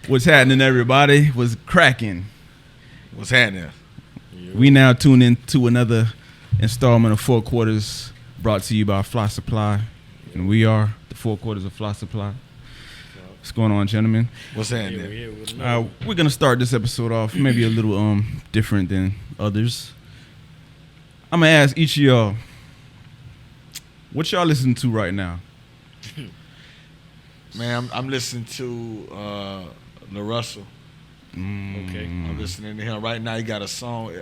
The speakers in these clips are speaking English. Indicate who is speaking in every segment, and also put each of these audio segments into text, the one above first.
Speaker 1: What's happening, everybody? What's cracking?
Speaker 2: What's happening?
Speaker 1: We now tune into another installment of Four Quarters brought to you by Fly Supply. And we are the Four Quarters of Fly Supply. What's going on, gentlemen?
Speaker 2: What's happening?
Speaker 1: We're going to start this episode off maybe a little different than others. I'm going to ask each of y'all, what y'all listening to right now?
Speaker 2: Man, I'm listening to La Russell.
Speaker 3: Okay.
Speaker 2: I'm listening to him right now. He got a song.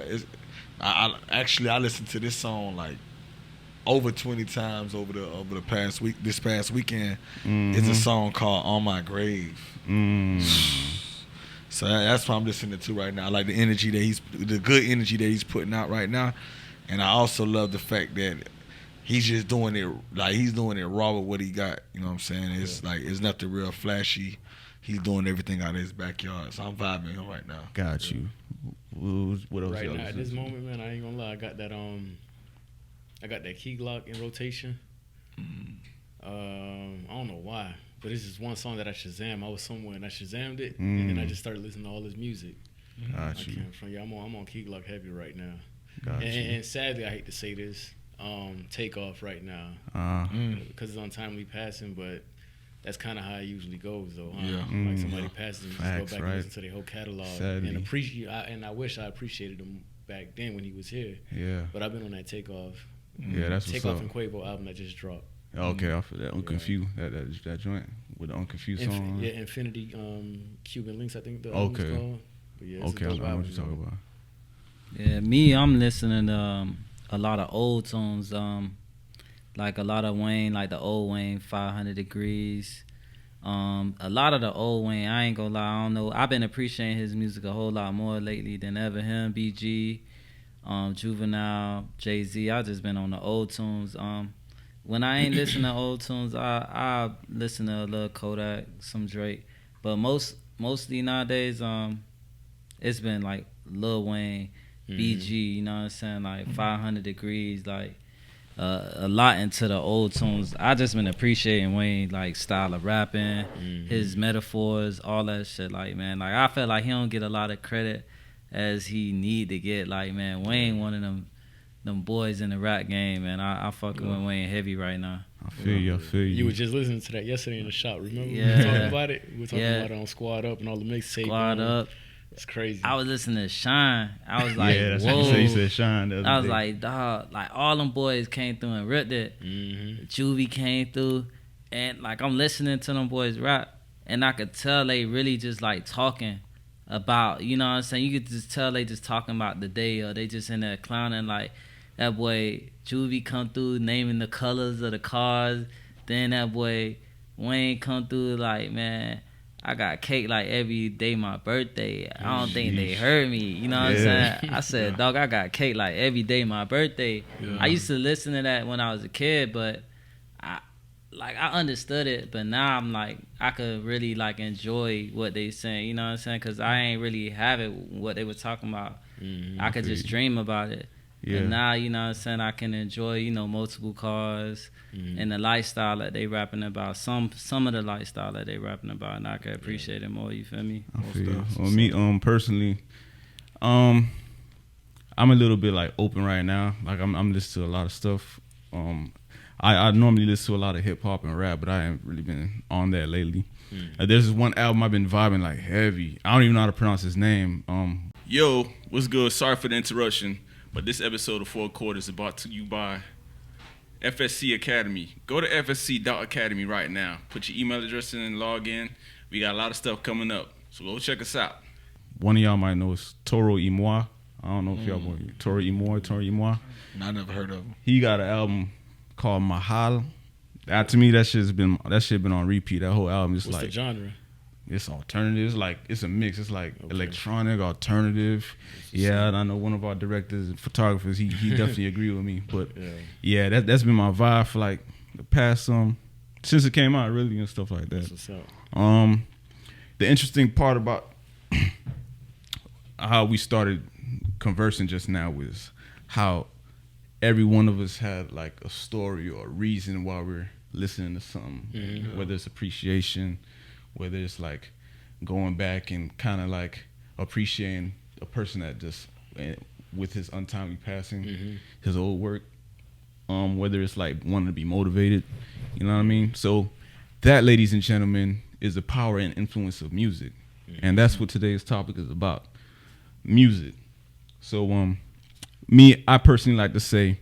Speaker 2: I listened to this song like over 20 times over the past week. This past weekend, it's a song called "On My Grave." So that's what I'm listening to right now. I like the energy the good energy that he's putting out right now, and I also love the fact that he's just doing it like he's doing it raw with what he got. You know what I'm saying? It's like it's nothing real flashy. He's doing everything out of his backyard. So I'm vibing him right now.
Speaker 1: Got you. What else?
Speaker 3: Right now, at this moment, man, I ain't gonna lie. I got that key Glock in rotation. I don't know why, but it's just one song that I Shazam. I was somewhere and I Shazammed it, and then I just started listening to all his music.
Speaker 1: Got you.
Speaker 3: I'm on key Glock heavy right now.
Speaker 1: Got you.
Speaker 3: And sadly, I hate to say this, take off right now because it's untimely passing, but that's kind of how it usually goes, though. Huh?
Speaker 2: Yeah.
Speaker 3: Like somebody passes and
Speaker 1: Facts,
Speaker 3: just go back and listen to their whole catalog
Speaker 1: Sadly.
Speaker 3: and I wish I appreciated him back then when he was here.
Speaker 1: Yeah.
Speaker 3: But I've been on that Takeoff.
Speaker 1: Yeah, that's what's
Speaker 3: Takeoff
Speaker 1: up.
Speaker 3: and Quavo album that just dropped.
Speaker 1: Okay, off of that Unconfused, that joint with the Unconfused song.
Speaker 3: Yeah, Infinity Cuban Links, I think the album's
Speaker 1: Okay.
Speaker 3: called. But yeah, it's
Speaker 1: Okay,
Speaker 3: a
Speaker 1: I
Speaker 3: dope
Speaker 1: know what
Speaker 3: album,
Speaker 1: you're talking about.
Speaker 4: Yeah, me, I'm listening to a lot of old tunes, like a lot of Wayne, like the old Wayne, 500 Degrees. A lot of the old Wayne, I ain't gonna lie, I don't know. I've been appreciating his music a whole lot more lately than ever. Him, BG, Juvenile, Jay-Z. I just been on the old tunes. When I ain't listen to old tunes, I listen to a little Kodak, some Drake. But mostly nowadays, it's been like Lil Wayne, BG, you know what I'm saying? Like 500 Degrees, like a lot into the old tunes. I just been appreciating Wayne like style of rapping, his metaphors, all that shit. Like, man, like I feel like he don't get a lot of credit as he need to get. Like, man, Wayne one of them boys in the rap game, man. I fucking with Wayne heavy right now.
Speaker 1: I feel you.
Speaker 3: You were just listening to that yesterday in the shop, remember?
Speaker 4: Yeah.
Speaker 3: We were talking about it. We were talking about it on Squad Up and all the mixtape.
Speaker 4: Squad Up.
Speaker 3: It's crazy.
Speaker 4: I was listening to Shine. I was like,
Speaker 1: yeah, that's
Speaker 4: whoa.
Speaker 1: what you said, Shine. The other
Speaker 4: I was
Speaker 1: day.
Speaker 4: like, dog, like all them boys came through and ripped it. Juvie came through, and like I'm listening to them boys rap, and I could tell they really just like talking about, you know what I'm saying? You could just tell they just talking about the day, or they just in there clowning. Like that boy Juvie come through naming the colors of the cars. Then that boy Wayne come through like, man, I got cake like every day my birthday. I don't think they heard me. You know what I'm saying? I said, dog, I got cake like every day my birthday.
Speaker 3: Yeah.
Speaker 4: I used to listen to that when I was a kid, but I understood it. But now I'm like, I could really like enjoy what they saying. You know what I'm saying? Because I ain't really have it what they were talking about. I could just dream about it.
Speaker 1: Yeah.
Speaker 4: But now, you know what I'm saying, I can enjoy, you know, multiple cars and the lifestyle that they rapping about. Some of the lifestyle that they rapping about, and I can appreciate it more, you feel me?
Speaker 1: I feel you. Well, me, personally, I'm a little bit like open right now. Like I'm listening to a lot of stuff. I normally listen to a lot of hip hop and rap, but I haven't really been on that lately. There's this one album I've been vibing like heavy. I don't even know how to pronounce his name. Yo, what's good? Sorry for the interruption. But this episode of Four Quarters is brought to you by FSC Academy. Go to fsc.academy right now. Put your email address in and log in. We got a lot of stuff coming up, so go check us out. One of y'all might know is Toro y Moi. I don't know if y'all know Toro y Moi.
Speaker 2: I never heard of him.
Speaker 1: He got an album called Mahal. To me, that shit been on repeat. That whole album is
Speaker 3: What's
Speaker 1: like
Speaker 3: the genre?
Speaker 1: It's alternative. It's like it's a mix. It's like electronic, alternative. Yeah, and I know one of our directors and photographers. He definitely agree with me. But yeah, that's been my vibe for like the past since it came out, really, and stuff like that.
Speaker 3: That's what's up.
Speaker 1: The interesting part about how we started conversing just now was how every one of us had like a story or a reason why we're listening to something, whether it's appreciation, whether it's like going back and kind of like appreciating a person that just with his untimely passing, his old work. Whether it's like wanting to be motivated, you know what I mean? So that, ladies and gentlemen, is the power and influence of music. And that's what today's topic is about. Music. So I personally like to say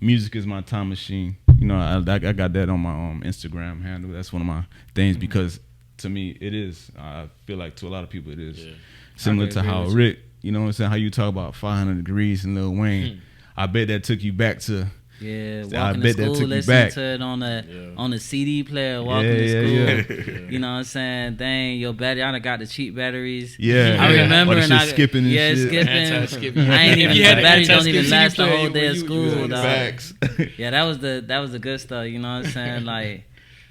Speaker 1: music is my time machine. You know, I got that on my Instagram handle. That's one of my things because to me it is. I feel like to a lot of people it is. Yeah. Similar to how Rick, you know what I'm saying, how you talk about 500 Degrees and Lil Wayne. I bet that took you back to
Speaker 4: walking to school, listening to it on the CD player, walking to school. You know what I'm saying? Dang, your battery, I done got the cheap batteries.
Speaker 1: I
Speaker 4: remember
Speaker 1: and skipping and shit.
Speaker 4: Skipping. I ain't even, the batteries don't even last the whole day of school, dog.
Speaker 1: Facts.
Speaker 4: Yeah, that was the good stuff, you know what I'm saying? Like,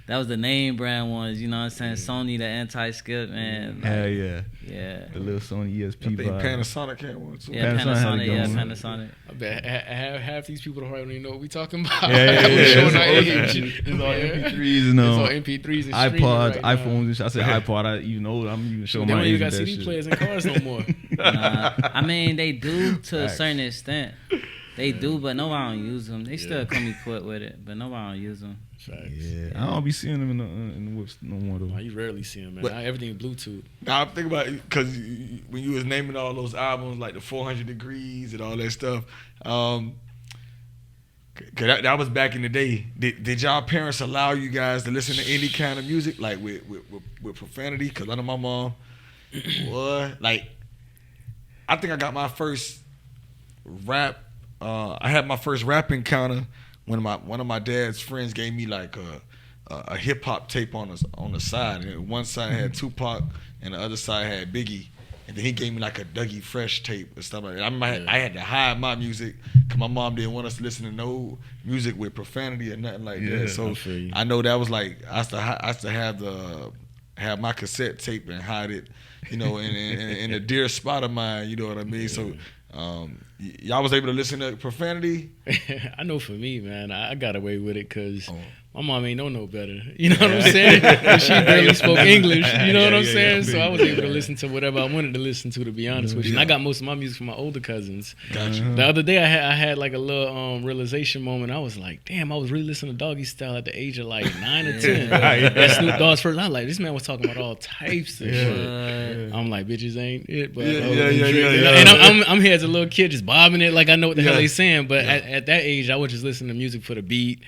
Speaker 4: that was the name brand ones, you know what I'm saying? Sony, the anti-skip, man. Like,
Speaker 1: hell yeah.
Speaker 4: Yeah.
Speaker 1: The little Sony ESP
Speaker 2: I think
Speaker 1: vibe.
Speaker 2: Panasonic had one too.
Speaker 4: Yeah, Panasonic.
Speaker 3: I bet half these people don't even know what we talking about.
Speaker 1: It's all MP3s and
Speaker 3: It's all MP3s and
Speaker 1: iPods,
Speaker 3: right
Speaker 1: iPhones and shit. I said iPod, I'm even showing
Speaker 3: my age.
Speaker 1: They don't even got
Speaker 3: CD players in cars no more.
Speaker 4: I mean, they do to a certain extent. They do, but nobody don't use them. They still come equipped with it, but nobody don't use them.
Speaker 3: Facts.
Speaker 1: Yeah, I don't be seeing them in the whips no more though.
Speaker 3: Oh, you rarely see them, man.
Speaker 2: But,
Speaker 3: everything Bluetooth.
Speaker 2: Now I'm thinking about it because when you was naming all those albums like the 400 Degrees and all that stuff, cause that was back in the day. Did y'all parents allow you guys to listen to any kind of music like with profanity? Cause I know my mom, like I think I got my first rap. I had my first rap encounter when one of my dad's friends gave me like a hip hop tape on the side. And one side had Tupac and the other side had Biggie. And then he gave me like a Dougie Fresh tape and stuff like that. I had to hide my music because my mom didn't want us to listen to no music with profanity or nothing like that. So I know that was like I used to have my cassette tape and hide it, you know, in a dear spot of mine. You know what I mean? So. Y'all was able to listen to profanity?
Speaker 3: I know for me, man, I got away with it because my mom ain't no better. You know what I'm saying? And she barely spoke English. You know what I'm saying? So I was able to listen to whatever I wanted to listen to be honest with you. And I got most of my music from my older cousins.
Speaker 2: Gotcha.
Speaker 3: The other day I had like a little realization moment. I was like, damn, I was really listening to Doggy Style at the age of like 9 or 10. That's Snoop Dogg's first. I was like, this man was talking about all types of shit. I'm like, bitches ain't it. But and I'm here as a little kid just bobbing it like I know what the hell they saying. But at that age, I was just listening to music for the beat.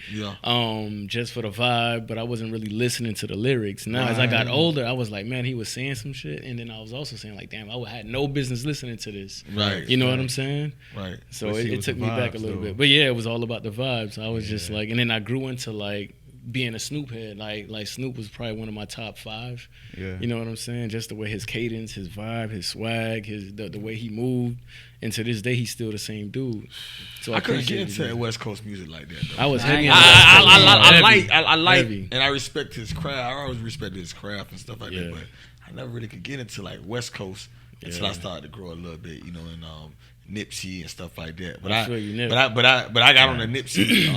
Speaker 3: Just for the vibe, but I wasn't really listening to the lyrics. Now, as I got older, I was like, man, he was saying some shit, and then I was also saying, like, damn, I had no business listening to this.
Speaker 2: Right.
Speaker 3: You know what I'm saying?
Speaker 2: Right.
Speaker 3: So it took me back a little bit. But yeah, it was all about the vibes. I was just like, and then I grew into like being a Snoop head. Like Snoop was probably one of my top 5. Yeah. You know what I'm saying? Just the way his cadence, his vibe, his swag, the way he moved. And to this day, he's still the same dude. So
Speaker 2: I couldn't get into West Coast music like that, though.
Speaker 3: I was heavy.
Speaker 2: I like, and I respect his craft. I always respected his craft and stuff like that. But I never really could get into like West Coast until I started to grow a little bit, you know, and Nipsey and stuff like that. But I got on the Nipsey.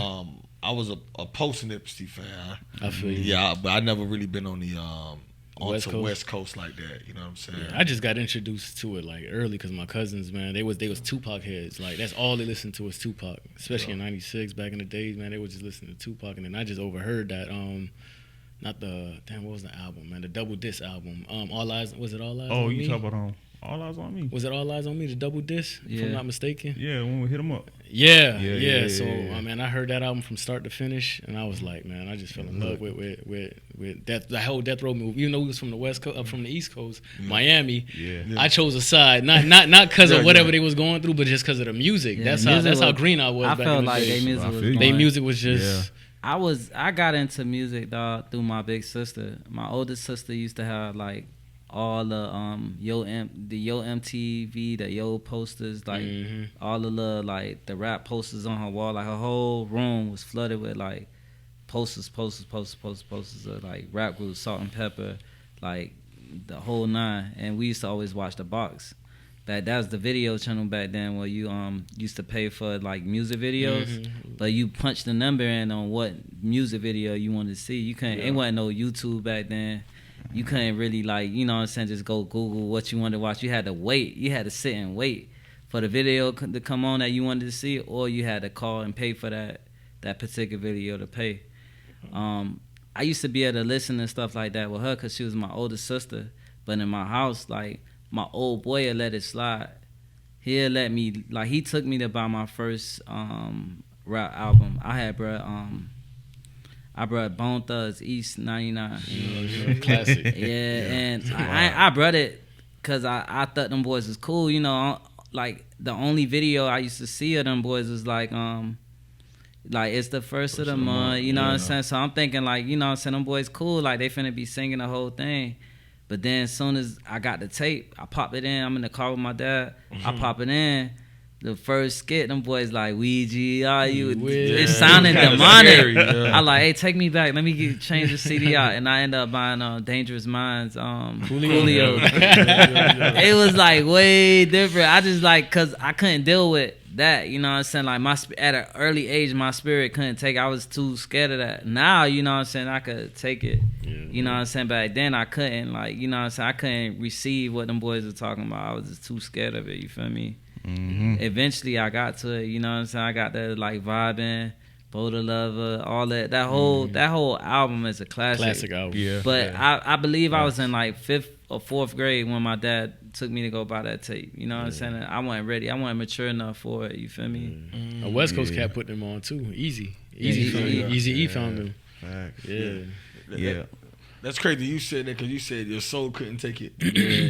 Speaker 2: I was a post Nipsey fan. I feel you. Yeah, but I never really been on the West Coast like that. You know what I'm saying?
Speaker 3: Yeah, I just got introduced to it like early because my cousins, man, they was Tupac heads. Like that's all they listened to was Tupac, especially in '96 back in the days, man. They was just listening to Tupac, and then I just overheard that. What was the album, man? The double disc album. All Eyes on Me?
Speaker 1: Oh, you talk about All Eyes on Me?
Speaker 3: Was it All Eyes on Me? The double disc, if I'm not mistaken.
Speaker 1: Yeah, when we hit them up.
Speaker 3: Yeah. So, man, I heard that album from start to finish, and I was like, man, I just fell in love with the whole Death Row move. Even though he was from the West Coast, from the East Coast, Miami. Yeah. I chose a side, not because of whatever they was going through, but just because of the music.
Speaker 4: Yeah,
Speaker 3: that's how green I was.
Speaker 4: I
Speaker 3: back
Speaker 4: felt
Speaker 3: in the
Speaker 4: like
Speaker 3: day.
Speaker 4: their
Speaker 3: music was just.
Speaker 4: I got into music, dog, through my big sister. My oldest sister used to have like all the Yo MTV, the Yo posters, like all the like the rap posters on her wall. Like her whole room was flooded with like posters of like rap groups, Salt and Pepper, like the whole 9. And we used to always watch The Box. That was the video channel back then where you used to pay for like music videos, but you punch the number in on what music video you wanted to see. You couldn't. It wasn't no YouTube back then. you couldn't really like, you know what I'm saying, just go Google what you wanted to watch. You had to wait. You had to sit and wait for the video to come on that you wanted to see, or you had to call and pay for that particular video to pay. I used to be able to listen and stuff like that with her because she was my older sister. But in my house, like, my old boy had let it slide. He'll let me, like, he took me to buy my first rap album. I brought Bone Thugs East 99.
Speaker 3: Classic.
Speaker 4: Yeah, and I brought it because I thought them boys was cool. You know, like, the only video I used to see of them boys was like it's the first of the month, you know what I'm saying? So I'm thinking, like, you know what I'm saying, them boys cool, like, they finna be singing the whole thing. But then as soon as I got the tape, I pop it in. I'm in the car with my dad. I pop it in. The first skit, them boys like, Ouija, are you? It sounded demonic. Scary, yeah. I like, hey, take me back. Let me change the CD out. And I end up buying Dangerous Minds, Julio. It was like way different. I just like, because I couldn't deal with that, you know what I'm saying? Like, at an early age, my spirit couldn't take it. I was too scared of that. Now, you know what I'm saying, I could take it. You know what I'm saying? Back then, I couldn't. Like, you know what I'm saying? I couldn't receive what them boys were talking about. I was just too scared of it, you feel me? Eventually, I got to it, you know what I'm saying? I got that, like, vibing, Boulder Lover, all that. That whole album is a classic. Classic album. Yeah. But I believe I was in, like, 5th or 4th grade when my dad took me to go buy that tape. You know what I'm saying? I wasn't ready. I wasn't mature enough for it. You feel me?
Speaker 3: A West Coast cat put them on too. Easy E found them.
Speaker 1: Facts.
Speaker 2: Yeah. That's crazy. You said that because you said your soul couldn't take it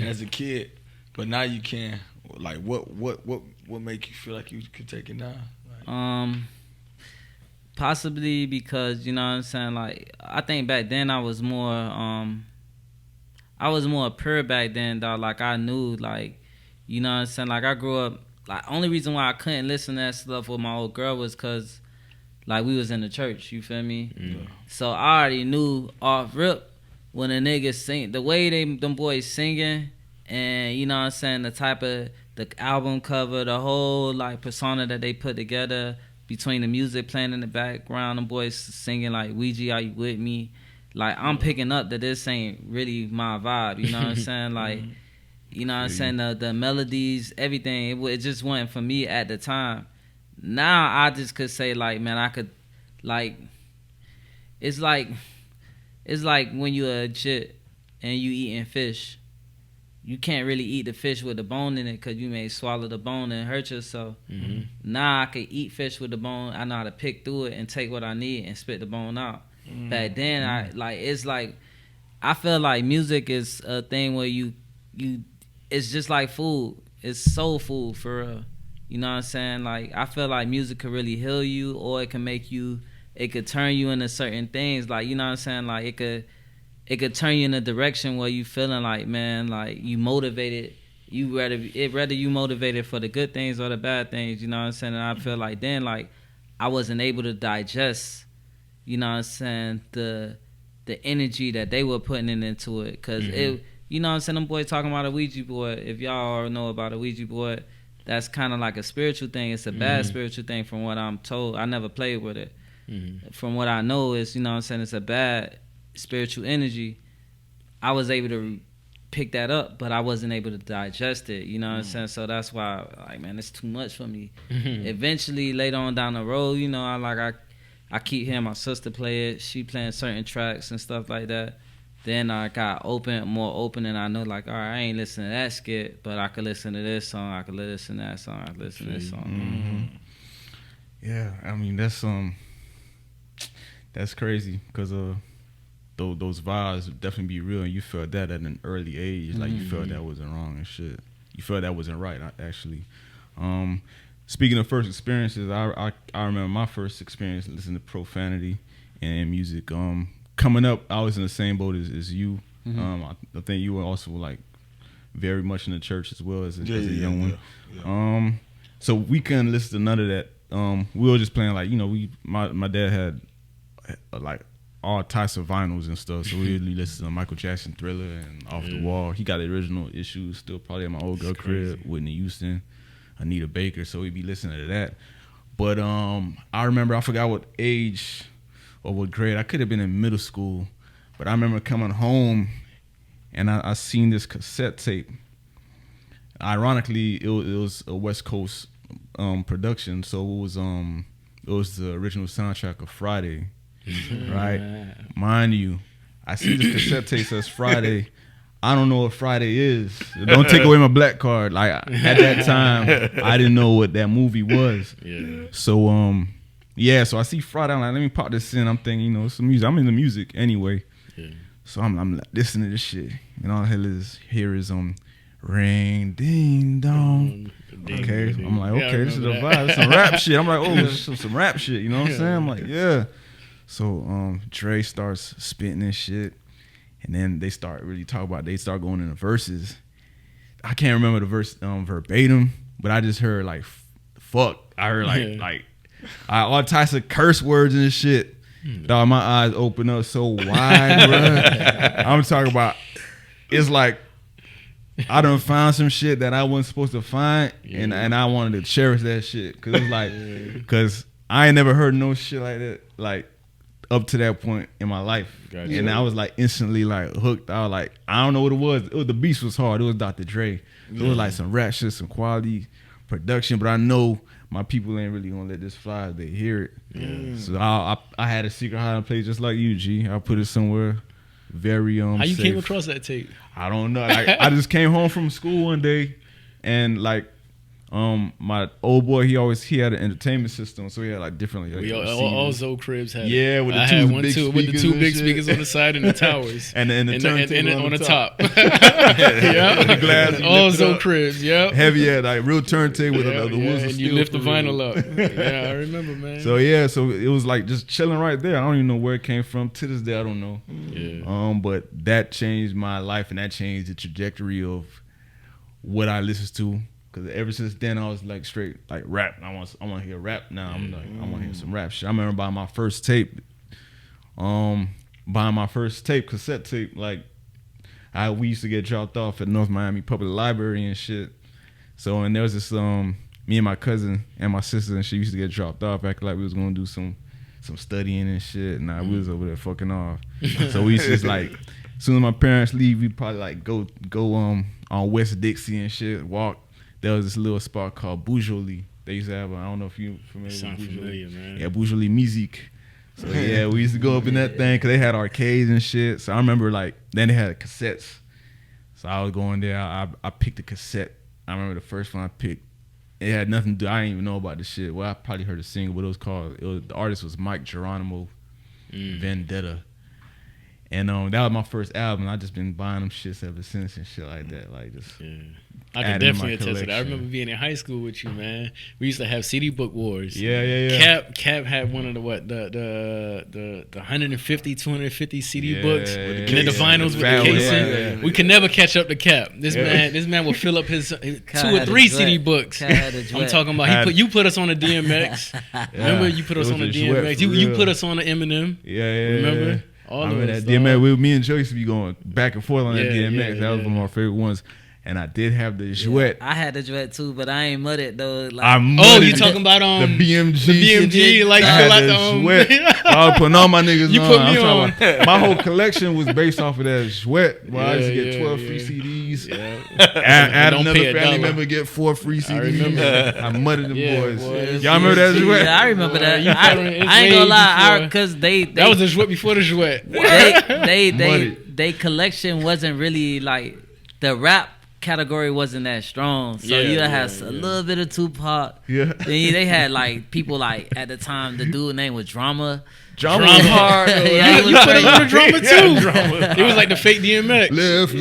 Speaker 2: as a kid, but now you can. Like, what make you feel like you could take it now? Like,
Speaker 4: possibly because, you know what I'm saying, like, I think back then I was more pure back then, dog. Like, I knew, like, you know what I'm saying, like, I grew up, like, only reason why I couldn't listen to that stuff with my old girl was because, like, we was in the church, you feel me? So I already knew off rip when a nigga sing, the way them boys singing, and, you know what I'm saying, the type of, the album cover, the whole, like, persona that they put together between the music playing in the background, them boys singing, like, Ouija, are you with me? Like, I'm picking up that this ain't really my vibe, you know what I'm saying? Like, you know what I'm saying? The melodies, everything, it just wasn't for me at the time. Now I just could say, like, man, I could, like, it's like when you're a chick and you eating fish. You can't really eat the fish with the bone in it because you may swallow the bone and hurt yourself. Now I can eat fish with the bone. I know how to pick through it and take what I need and spit the bone out. Back then, it's like, I feel like music is a thing where you it's just like food. It's soul food for real. You know what I'm saying? Like, I feel like music could really heal you, or it can make you, it could turn you into certain things. Like, you know what I'm saying? Like, it could turn you in a direction where you feeling like, man, like, you motivated. Whether you motivated for the good things or the bad things, you know what I'm saying? And I feel like then, like, I wasn't able to digest, you know what I'm saying, the energy that they were putting into it. Because it, you know what I'm saying, them boys talking about a Ouija board. If y'all all know about a Ouija board, that's kind of like a spiritual thing. It's a bad spiritual thing from what I'm told. I never played with it. From what I know is, you know what I'm saying, it's a bad spiritual energy. I was able to pick that up, but I wasn't able to digest it, you know what I'm saying? So that's why, like, man, it's too much for me. Eventually, later on down the road, you know, I keep hearing my sister play it. She playing certain tracks and stuff like that. Then I got more open, and I know, like, all right, I ain't listening to that skit, but I could listen to this song, I could listen to that song, I could listen to this song.
Speaker 1: Yeah, I mean, that's crazy, because those vibes definitely be real, and you felt that at an early age. Like, you felt that wasn't wrong and shit. You felt that wasn't right, actually. Speaking of first experiences, I remember my first experience listening to profanity and music. Coming up, I was in the same boat as you. I think you were also, like, very much in the church as well as a young one. Yeah. So we couldn't listen to none of that. We were just playing, like, you know, my dad had like all types of vinyls and stuff, so we really listened to Michael Jackson, Thriller, and Off the Wall. He got the original issues still probably at my old girl crib, Whitney Houston, Anita Baker, so we'd be listening to that. But I remember, I forgot what age or what grade, I could have been in middle school, but I remember coming home and I seen this cassette tape. Ironically, it was a West Coast production, so it was the original soundtrack of Friday, right? Mind you, I see this cassette tape says Friday. I don't know what Friday is. Don't take away my black card. Like at that time, I didn't know what that movie was.
Speaker 3: Yeah.
Speaker 1: So so I see Friday. I'm like, let me pop this in. I'm thinking, you know, some music. I'm into music anyway.
Speaker 3: Yeah.
Speaker 1: So I'm listening to this shit, and all I hear is ring ding dong. Okay,
Speaker 3: ding.
Speaker 1: I'm like,
Speaker 3: Yeah, I
Speaker 1: okay, this is a
Speaker 3: remember
Speaker 1: vibe. This some rap shit. I'm like, oh, this is some rap shit. You know what I'm saying? I'm like, yeah. So Dre starts spitting this shit, and then they start really talking about. They start going into verses. I can't remember the verse verbatim, but I just heard like fuck. I heard like all types of curse words and shit. Dog, my eyes open up so wide, bro. I'm talking about. It's like I done found some shit that I wasn't supposed to find, and I wanted to cherish that shit because it's like, because I ain't never heard no shit like that, like up to that point in my life. Gotcha. And I was like instantly like hooked. I was like, I don't know what it was. The beast was hard. It was Dr. Dre. It was like some rap shit, some quality production, but I know my people ain't really gonna let this fly if they hear it. Yeah. So I had a secret hiding place just like you, G. I put it somewhere very
Speaker 3: How you
Speaker 1: safe.
Speaker 3: came across that tape?
Speaker 1: I don't know. Like, I just came home from school one day, and like my old boy, he had an entertainment system, so he had like different. Like,
Speaker 3: all Zoe cribs had.
Speaker 1: Yeah, with the two big speakers
Speaker 3: on the side and the towers,
Speaker 1: and the turntable
Speaker 3: on the top.
Speaker 1: Yeah, the glass.
Speaker 3: All Zoe cribs. Yeah,
Speaker 1: heavy, like real turntable with the woods.
Speaker 3: And you lift the vinyl up. Yeah, I remember, man.
Speaker 1: So it was like just chilling right there. I don't even know where it came from. To this day, I don't know. Yeah. But that changed my life, and that changed the trajectory of what I listened to. Cause ever since then I was like straight like rap. I want to hear rap now. I'm like I want to hear some rap shit. I remember buying my first tape, cassette tape. Like we used to get dropped off at North Miami Public Library and shit. So and there was this me and my cousin and my sister and she used to get dropped off acting like we was gonna do some studying and shit. Nah, we was over there fucking off. So we used to just like as soon as my parents leave, we probably like go on West Dixie and shit, walk. There was this little spot called Bourgeois. They used to have, I don't know if you familiar with Bourgeois.
Speaker 3: Familiar, man.
Speaker 1: Yeah, Bourgeois Musique. So yeah, we used to go up in that thing because they had arcades and shit. So I remember like, then they had cassettes. So I was going there. I picked a cassette. I remember the first one I picked. It had nothing to do, I didn't even know about this shit. Well, I probably heard a single, but the artist was Mike Geronimo, Vendetta. And that was my first album. I just been buying them shits ever since and shit like that. Like just
Speaker 3: I can definitely attest to that. I remember being in high school with you, man. We used to have CD book wars.
Speaker 1: Yeah.
Speaker 3: Cap had one of the 150, 250 CD books, and then the vinyls with the casing. Yeah. We could never catch up to Cap. This man would fill up his 2 or 3 CD books. I'm talking about you put us on a DMX. Remember you put us on a DMX. You put us on the Eminem.
Speaker 1: Yeah.
Speaker 3: Remember? All
Speaker 1: I remember that DMX. Me and Joe used to be going back and forth on that DMX. That was one of my favorite ones. And I did have the Jouet.
Speaker 4: I had the Jouet too, but I ain't mudded though.
Speaker 3: Like, you talking about
Speaker 1: the BMG?
Speaker 3: The BMG, like
Speaker 1: I had the Jouet. I was putting all my niggas
Speaker 3: you
Speaker 1: on.
Speaker 3: Put me on.
Speaker 1: About, my whole collection was based off of that Jouet. Well, I used to get 12 free CDs. Add another family member, get 4 free CDs. I remember. I mudded them boys. Y'all remember that Jouet?
Speaker 4: Yeah, I remember that. I ain't gonna lie, because they
Speaker 3: that was the Jouet before the Jouet.
Speaker 4: They collection wasn't really like the rap category wasn't that strong, so you had a little bit of Tupac. Then they had like people like at the time the dude name was Drama was hard.
Speaker 3: You put him on the Drama too. It was like the fake DMX.
Speaker 1: Live.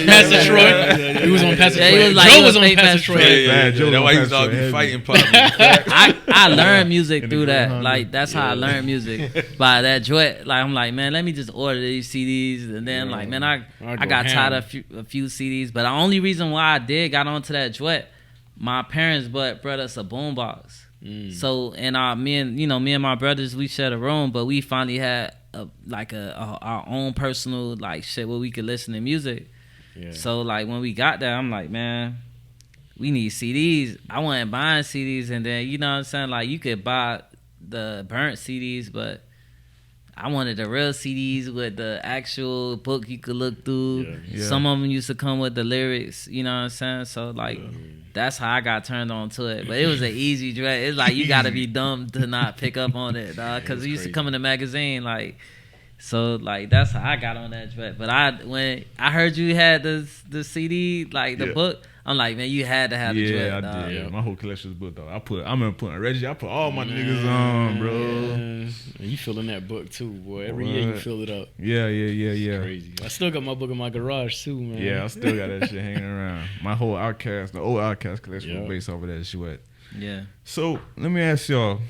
Speaker 3: Pastor Troy. He was on Pastor Troy. Joe was on Pastor Troy.
Speaker 2: That's why he used to all be fighting probably.
Speaker 4: I learned music through that. Like that's how I learned music by that Jouet. Like I'm like, man, let me just order these CDs, and then like, man, I got tired of a few CDs. But the only reason why I got onto that Jouet, my parents brought us a boombox. So and me and my brothers, we shared a room, but we finally had our own personal like shit where we could listen to music. So like when we got there, I'm like, man, we need CDs. I wasn't buying CDs, and then you know what I'm saying, like you could buy the burnt CDs, but I wanted the real CDs with the actual book you could look through.
Speaker 1: Yeah.
Speaker 4: Some of them used to come with the lyrics, you know what I'm saying? So, like, that's how I got turned on to it. But it was an easy dread. It's like you got to be dumb to not pick up on it, dog. Because it used to come in the magazine, like, so, like, that's how I got on that dread. But when I heard you had the CD, like, the book, I'm like, man, you had to have the dread, dog.
Speaker 1: I did. Yeah, my whole collection's book, though. I remember putting Reggie. I put all my niggas on, bro.
Speaker 3: And you filling that book too, boy. Every year you fill it up.
Speaker 1: Yeah.
Speaker 3: Crazy. I still got my book in my garage too, man.
Speaker 1: Yeah, I still got that shit hanging around. My whole the old Outkast collection was based off of that shit.
Speaker 4: Yeah.
Speaker 1: So let me ask y'all,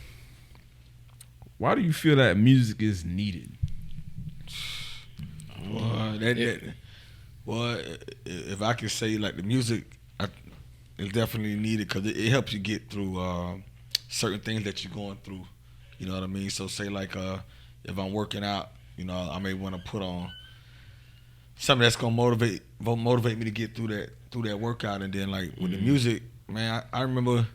Speaker 1: why do you feel that music is needed?
Speaker 2: Well, if I could say, like, the music, it's definitely needed because it helps you get through certain things that you're going through. You know what I mean? So say, like, if I'm working out, you know, I may want to put on something that's gonna motivate me to get through that workout. And then, like, with the music, man, I remember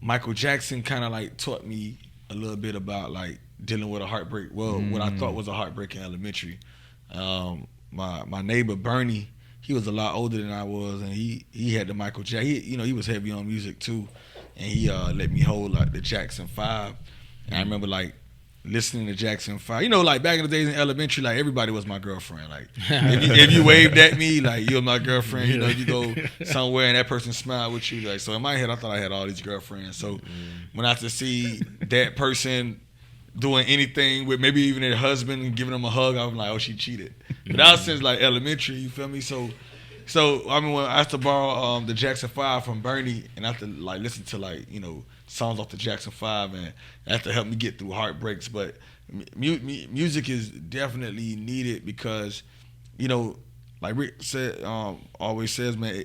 Speaker 2: Michael Jackson kind of, like, taught me a little bit about, like, dealing with a heartbreak. Well, what I thought was a heartbreak in elementary. My neighbor Bernie, he was a lot older than I was, and he had the Michael Jackson. He was heavy on music too, and he let me hold, like, the Jackson 5. And I remember, like, listening to Jackson 5. You know, like, back in the days in elementary, like, everybody was my girlfriend. Like, if you waved at me, like, you're my girlfriend. You know, you go somewhere and that person smiled with you. Like, so in my head, I thought I had all these girlfriends. So when I had to see that person doing anything with maybe even their husband and giving them a hug, I'm like, oh, she cheated. But that was since, like, elementary, you feel me? So I mean, when I used to borrow the Jackson 5 from Bernie, and I had to, like, listen to, like, you know, songs off the Jackson 5, and that to help me get through heartbreaks. But music is definitely needed because, you know, like Rick said, always says, man,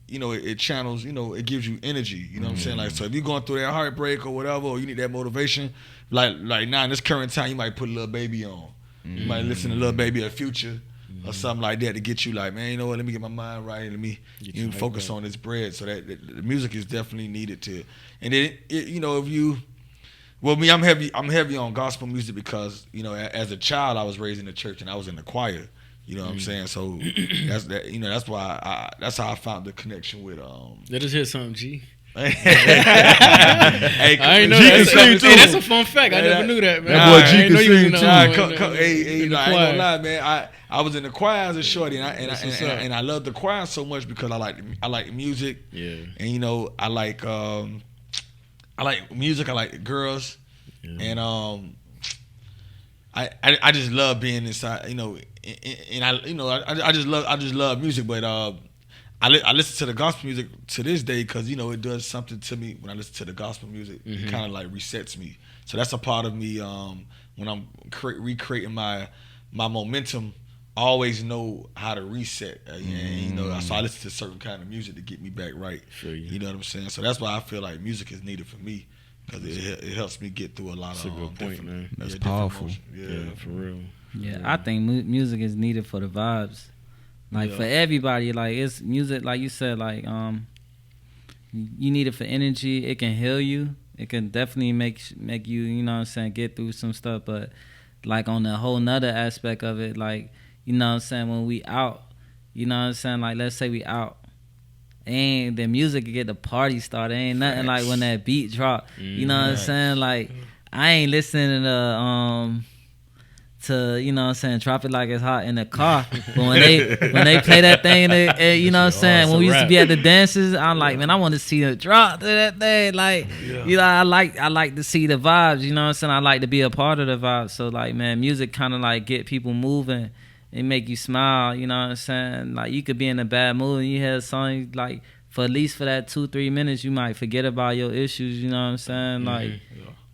Speaker 2: you know, it channels, you know, it gives you energy. You know what I'm saying? Like, so if you're going through that heartbreak or whatever, or you need that motivation, like now in this current time, you might put Lil Baby on. You might listen to Lil Baby or Future or something like that to get you, like, man, you know what? Let me get my mind right. Let me focus on this bread. So that the music is definitely needed to. And then you know, me, I'm heavy on gospel music because, you know, as a child I was raised in the church and I was in the choir. You know what I'm saying? So that's why that's how I found the connection with
Speaker 3: Let us hear something, G.
Speaker 2: Hey,
Speaker 3: I ain't know that. That's a fun fact. I never knew that, man.
Speaker 1: That boy G can sing too.
Speaker 2: I ain't gonna lie, man. I was in the choir as a shorty, and I love the choir so much because I like music.
Speaker 3: Yeah.
Speaker 2: And, you know, I like music. I like girls, and I just love being inside. You know, and I just love music, but I listen to the gospel music to this day because, you know, it does something to me when I listen to the gospel music. It kind of, like, resets me. So that's a part of me when I'm recreating my momentum. I always know how to reset. And, you know, so I listen to certain kind of music to get me back right. You know what I'm saying? So that's why I feel like music is needed for me because it helps me get through a lot of
Speaker 3: That's a good point, man.
Speaker 1: That's powerful.
Speaker 3: Yeah, for real.
Speaker 4: Yeah, I think music is needed for the vibes. Like, for everybody, like, it's music, like you said, like, you need it for energy. It can heal you. It can definitely make you, you know what I'm saying, get through some stuff. But, like, on a whole nother aspect of it, like, you know what I'm saying, when we out, you know what I'm saying, like, let's say we out, and the music can get the party started. Ain't nothing like when that beat drop. You know what I'm saying? Like, I ain't listening to, you know what I'm saying, Drop It Like It's Hot in the car. But when they play that thing, you know what I'm saying, when we used to be at the dances, I'm like, man, I want to see the drop to that thing. Like, you know, I like to see the vibes, you know what I'm saying? I like to be a part of the vibes. So, like, man, music kind of, like, get people moving and make you smile, you know what I'm saying? Like, you could be in a bad mood and you hear a song, like, for at least for that 2-3 minutes, you might forget about your issues, you know what I'm saying? Like,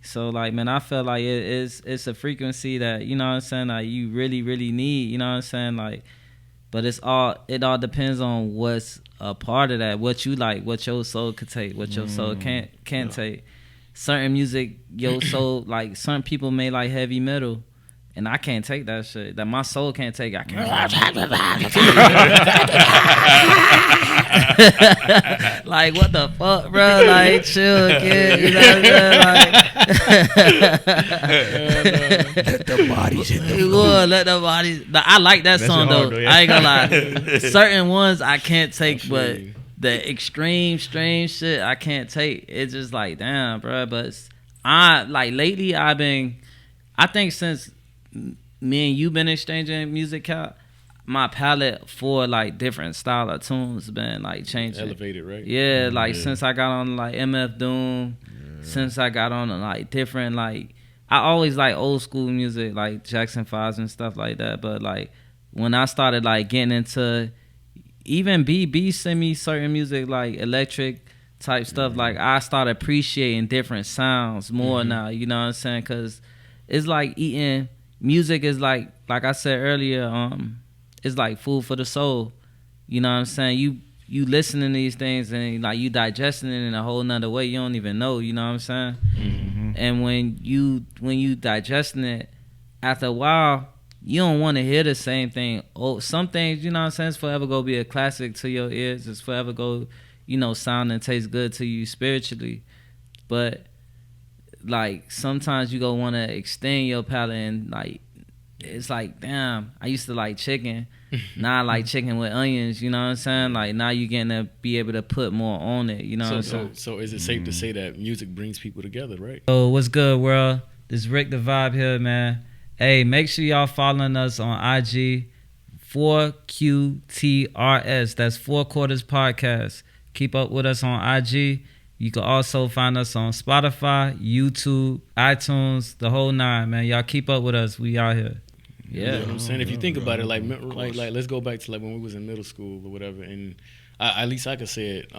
Speaker 4: so, like, man, I feel like it's a frequency that, you know what I'm saying, like, you really, really need, you know what I'm saying, like, but it all depends on what's a part of that, what you like, what your soul could take, what your soul can't take. Certain music, your soul, like, certain people may like heavy metal, and I can't take that shit. That my soul can't take. I can't. Like, what the fuck, bro? Like, chill, kid. You know what I'm saying? Like,
Speaker 2: Let the bodies hit the
Speaker 4: Lord, let the bodies. I like that song though.
Speaker 1: hard, though, yeah.
Speaker 4: I ain't gonna lie. Certain ones I can't take, but
Speaker 3: Absolutely.
Speaker 4: the extreme strange shit I can't take. It's just like, damn, bro. But I like lately I think since me and you been exchanging music out, my palette for like different style of tunes been like changing.
Speaker 3: Elevated, right?
Speaker 4: Yeah, like since I got on like MF Doom, since I got on like different like I always like old school music like Jackson 5s and stuff like that. But like when I started like getting into even BB send me certain music like electric type stuff, like I started appreciating different sounds more now. You know what I'm saying? Cause it's like eating music is like I said earlier, it's like food for the soul. You know what I'm saying? You listening to these things and like you digesting it in a whole nother way you don't even know. You know what I'm saying?
Speaker 1: Mm-hmm.
Speaker 4: And when you digesting it, after a while, you don't want to hear the same thing. Oh, some things, you know what I'm saying, it's forever gonna be a classic to your ears. It's forever go, sound and taste good to you spiritually. But like sometimes you go want to extend your palate and like it's like, damn, I used to like chicken. Now I like chicken with onions, you know what I'm saying? Like now you getting to be able to put more on it, you know what I'm saying?
Speaker 3: So is it safe to say that music brings people together, right?
Speaker 4: So what's good, world? This is Rick the Vibe here, man. Hey, make sure y'all following us on IG, 4QTRS. That's 4 Quarters Podcast. Keep up with us on IG. You can also find us on Spotify, YouTube, iTunes, the whole nine, man. Y'all keep up with us. We out here.
Speaker 3: You know what I'm saying? If you think about it, like let's go back to like when we was in middle school or whatever, and at least I could say it,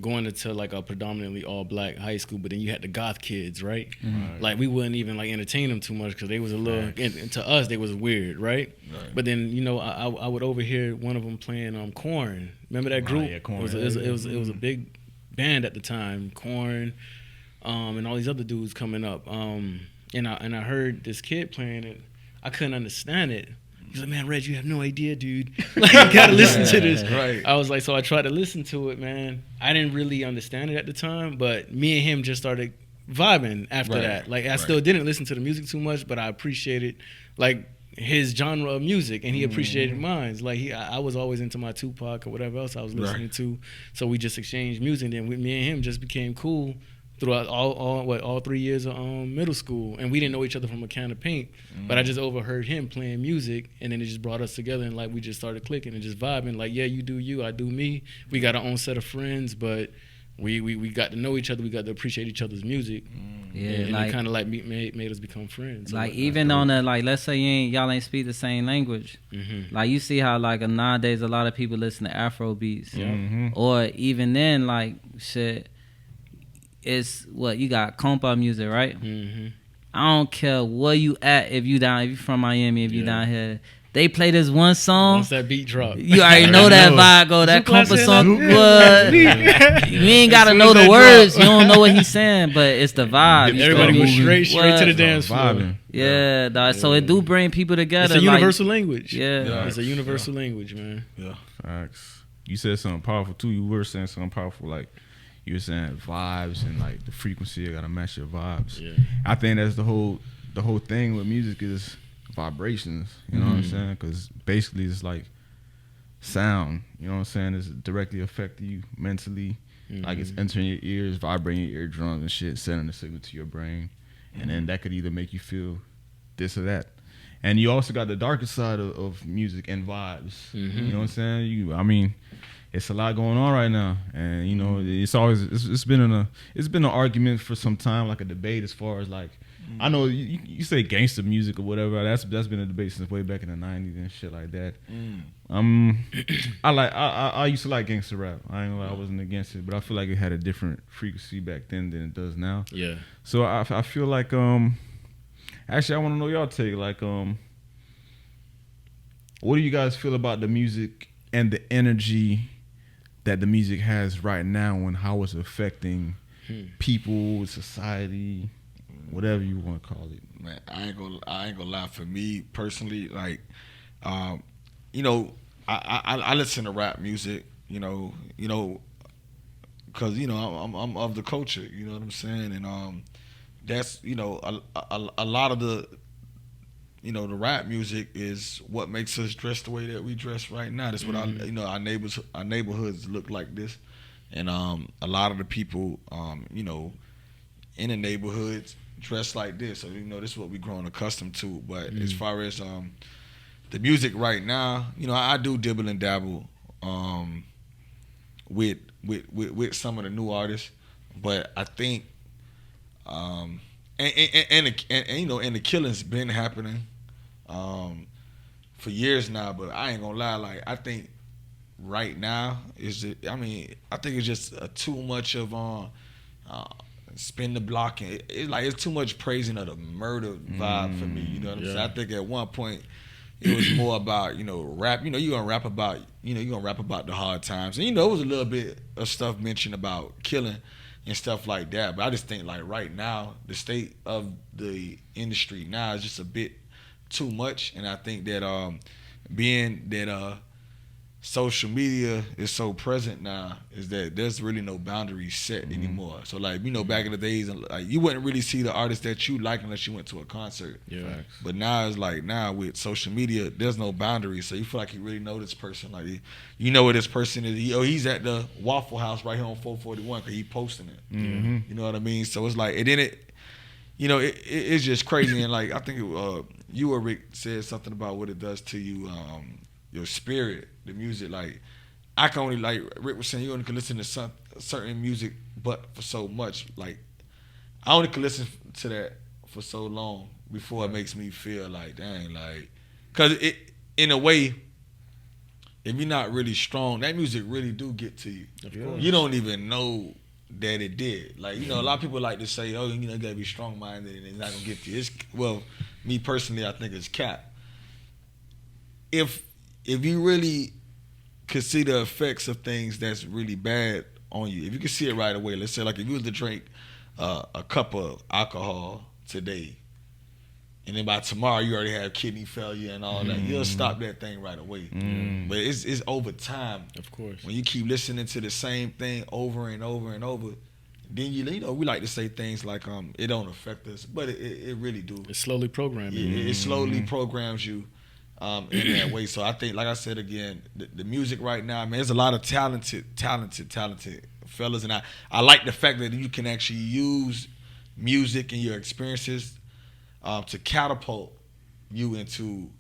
Speaker 3: going into like a predominantly all black high school, but then you had the goth kids, right?
Speaker 1: Right.
Speaker 3: Like we wouldn't even like entertain them too much because they was a little, and to us they was weird, right? But then I would overhear one of them playing Korn. Remember that group?
Speaker 1: yeah, Korn.
Speaker 3: It was a big band at the time, Korn, and all these other dudes coming up. And I heard this kid playing it. I couldn't understand it. He's like, man, Reg, you have no idea, dude. Like, you gotta listen to this.
Speaker 2: Right.
Speaker 3: I was like, so I tried to listen to it, man. I didn't really understand it at the time, but me and him just started vibing after that. Like, I still didn't listen to the music too much, but I appreciated, like, his genre of music, and he appreciated mine. Like, I was always into my Tupac or whatever else I was listening to, so we just exchanged music, and then me and him just became cool throughout all 3 years of middle school, and we didn't know each other from a can of paint, but I just overheard him playing music, and then it just brought us together, and like we just started clicking and just vibing. Like, yeah, you do you, I do me. We got our own set of friends, but we got to know each other. We got to appreciate each other's music.
Speaker 4: Yeah,
Speaker 3: and
Speaker 4: like
Speaker 3: it kind of like made us become friends.
Speaker 4: like even on the like, let's say y'all ain't speak the same language. Like you see how like nowadays a lot of people listen to Afro beats, or even then like shit. It's what you got compa music, right? I don't care where you at, if you from Miami, if you down here, they play this one song.
Speaker 3: Once that beat drop,
Speaker 4: You already know that vibe go. That compa song, what? You ain't gotta
Speaker 3: As soon
Speaker 4: know
Speaker 3: as
Speaker 4: the
Speaker 3: that
Speaker 4: words.
Speaker 3: drop.
Speaker 4: You don't know what he's saying, but it's the vibe. You
Speaker 3: everybody
Speaker 4: feel
Speaker 3: goes
Speaker 4: me?
Speaker 3: straight to the
Speaker 4: What?
Speaker 3: dance floor.
Speaker 1: Vibing.
Speaker 4: Yeah, dog. So it do bring people together.
Speaker 3: It's a
Speaker 4: like-
Speaker 3: universal language.
Speaker 4: Yeah.
Speaker 3: It's a universal language, man.
Speaker 1: Facts. You said something powerful too. You were saying something powerful, like you were saying vibes and like the frequency. You gotta match your vibes.
Speaker 3: Yeah.
Speaker 1: I think that's the whole thing with music is vibrations. You know what I'm saying? Because basically it's like sound. You know what I'm saying? It's directly affecting you mentally. Like it's entering your ears, vibrating your eardrums and shit, sending a signal to your brain, and then that could either make you feel this or that. And you also got the darker side of music and vibes. You know what I'm saying? It's a lot going on right now, and it's been an argument for some time, like a debate as far as like, I know you say gangster music or whatever. That's been a debate since way back in the '90s and shit like that. I used to like gangster rap. I ain't gonna lie, I wasn't against it, but I feel like it had a different frequency back then than it does now.
Speaker 3: Yeah.
Speaker 1: So I feel like actually I want to know y'all take, like what do you guys feel about the music and the energy that the music has right now and how it's affecting people, society, whatever you want to call it?
Speaker 2: Man, I ain't gonna lie. For me personally, like, I listen to rap music. because I'm of the culture. You know what I'm saying? And that's a lot of the the rap music is what makes us dress the way that we dress right now. That's what our neighborhoods look like this, and a lot of the people in the neighborhoods dress like this. So this is what we're growing accustomed to. But as far as the music right now, I do dibble and dabble with some of the new artists, but I think and the killing's been happening for years now. But I ain't gonna lie, like I think right now I think it's just too much of spin the block, and it's too much praising of the murder vibe for me. You know what I'm saying? I think at one point it was more about rap. You gonna rap about the hard times, and it was a little bit of stuff mentioned about killing and stuff like that. But I just think like right now the state of the industry now is just a bit too much, and I think that being that social media is so present now, is that there's really no boundaries set anymore. So like back in the days, like you wouldn't really see the artist that you like unless you went to a concert.
Speaker 3: Yeah.
Speaker 2: But now it's like with social media, there's no boundaries. So you feel like you really know this person. Like where this person is. He's at the Waffle House right here on 441 because he posting it.
Speaker 1: Mm-hmm.
Speaker 2: You know what I mean? So it's like, and then it's just crazy. And like I think you or Rick said something about what it does to you, your spirit, the music. Like I can only, like Rick was saying, you only can listen to certain music, but for so much. Like I only can listen to that for so long before it makes me feel like, dang, like, cause in a way, if you're not really strong, that music really do get to you.
Speaker 3: Of course.
Speaker 2: You don't even know that it did. Like a lot of people like to say, oh, you gotta be strong minded and it's not gonna get to you. Well, me personally, I think it's cap. If you really could see the effects of things that's really bad on you, if you could see it right away, let's say like if you was to drink a cup of alcohol today, and then by tomorrow you already have kidney failure and all that, you'll stop that thing right away. But it's over time.
Speaker 3: Of course.
Speaker 2: When you keep listening to the same thing over and over and over, then we like to say things like it don't affect us, but it really do.
Speaker 3: It's slowly programming.
Speaker 2: It slowly programs you in that way. So I think, like I said again, the music right now, man, there's a lot of talented fellas, and I like the fact that you can actually use music and your experiences to catapult you into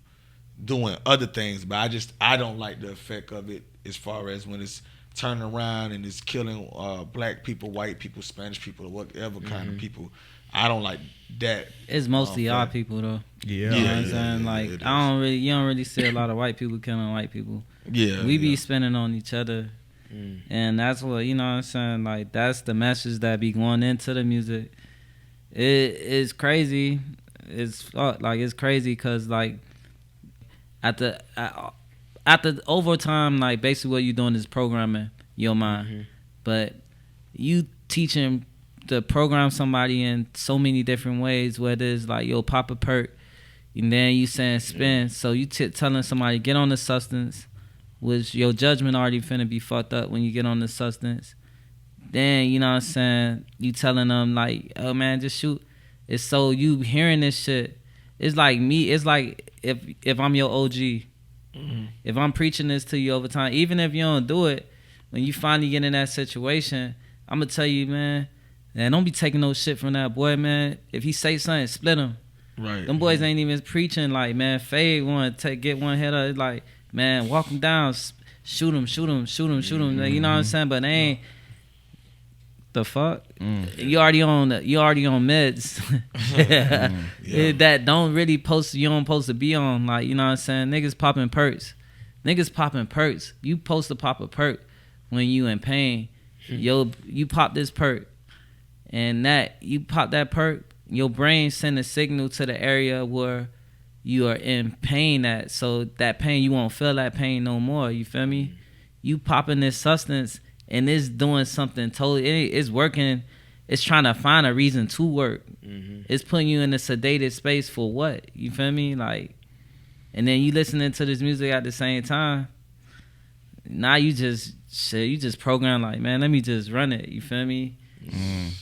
Speaker 2: doing other things. But I don't like the effect of it as far as when it's turning around and it's killing black people, white people, Spanish people, or whatever kind of people. I don't like that.
Speaker 4: It's mostly our people though.
Speaker 2: Yeah.
Speaker 4: You know what I'm saying? Like you don't really see a lot of white people killing white people.
Speaker 2: Yeah.
Speaker 4: We be spinning on each other. And that's what, you know what I'm saying? Like that's the message that be going into the music. It's crazy. It's crazy because like at the over time, like basically what you're doing is programming your mind. But you teaching to program somebody in so many different ways, whether it's like, yo, pop a perk, and then you saying spin. So you telling somebody, get on the substance, which your judgment already finna be fucked up when you get on the substance. Then, you know what I'm saying, you telling them like, oh man, just shoot. It's so you hearing this shit. It's like me, it's like if I'm your OG, if I'm preaching this to you over time, even if you don't do it, when you finally get in that situation, I'm gonna tell you, man, don't be taking no shit from that boy, man. If he say something, split him.
Speaker 2: Right.
Speaker 4: Them boys ain't even preaching like, man, fade one, get one head up. It's like, man, walk him down, shoot him. Like, you know what I'm saying? But they ain't. The fuck? You already on meds. That don't really you don't supposed to be on. Like, you know what I'm saying? Niggas popping perks. You supposed to pop a perk when you in pain. Yo, you pop this perk, and you pop that perk, your brain send a signal to the area where you are in pain at. So that pain, you won't feel that pain no more. You feel me? You popping this substance, and it's doing something totally. It's working. It's trying to find a reason to work. It's putting you in a sedated space for what? You feel me? Like, and then you listening to this music at the same time. Now you just shit, you just program like, man, let me just run it. You feel me?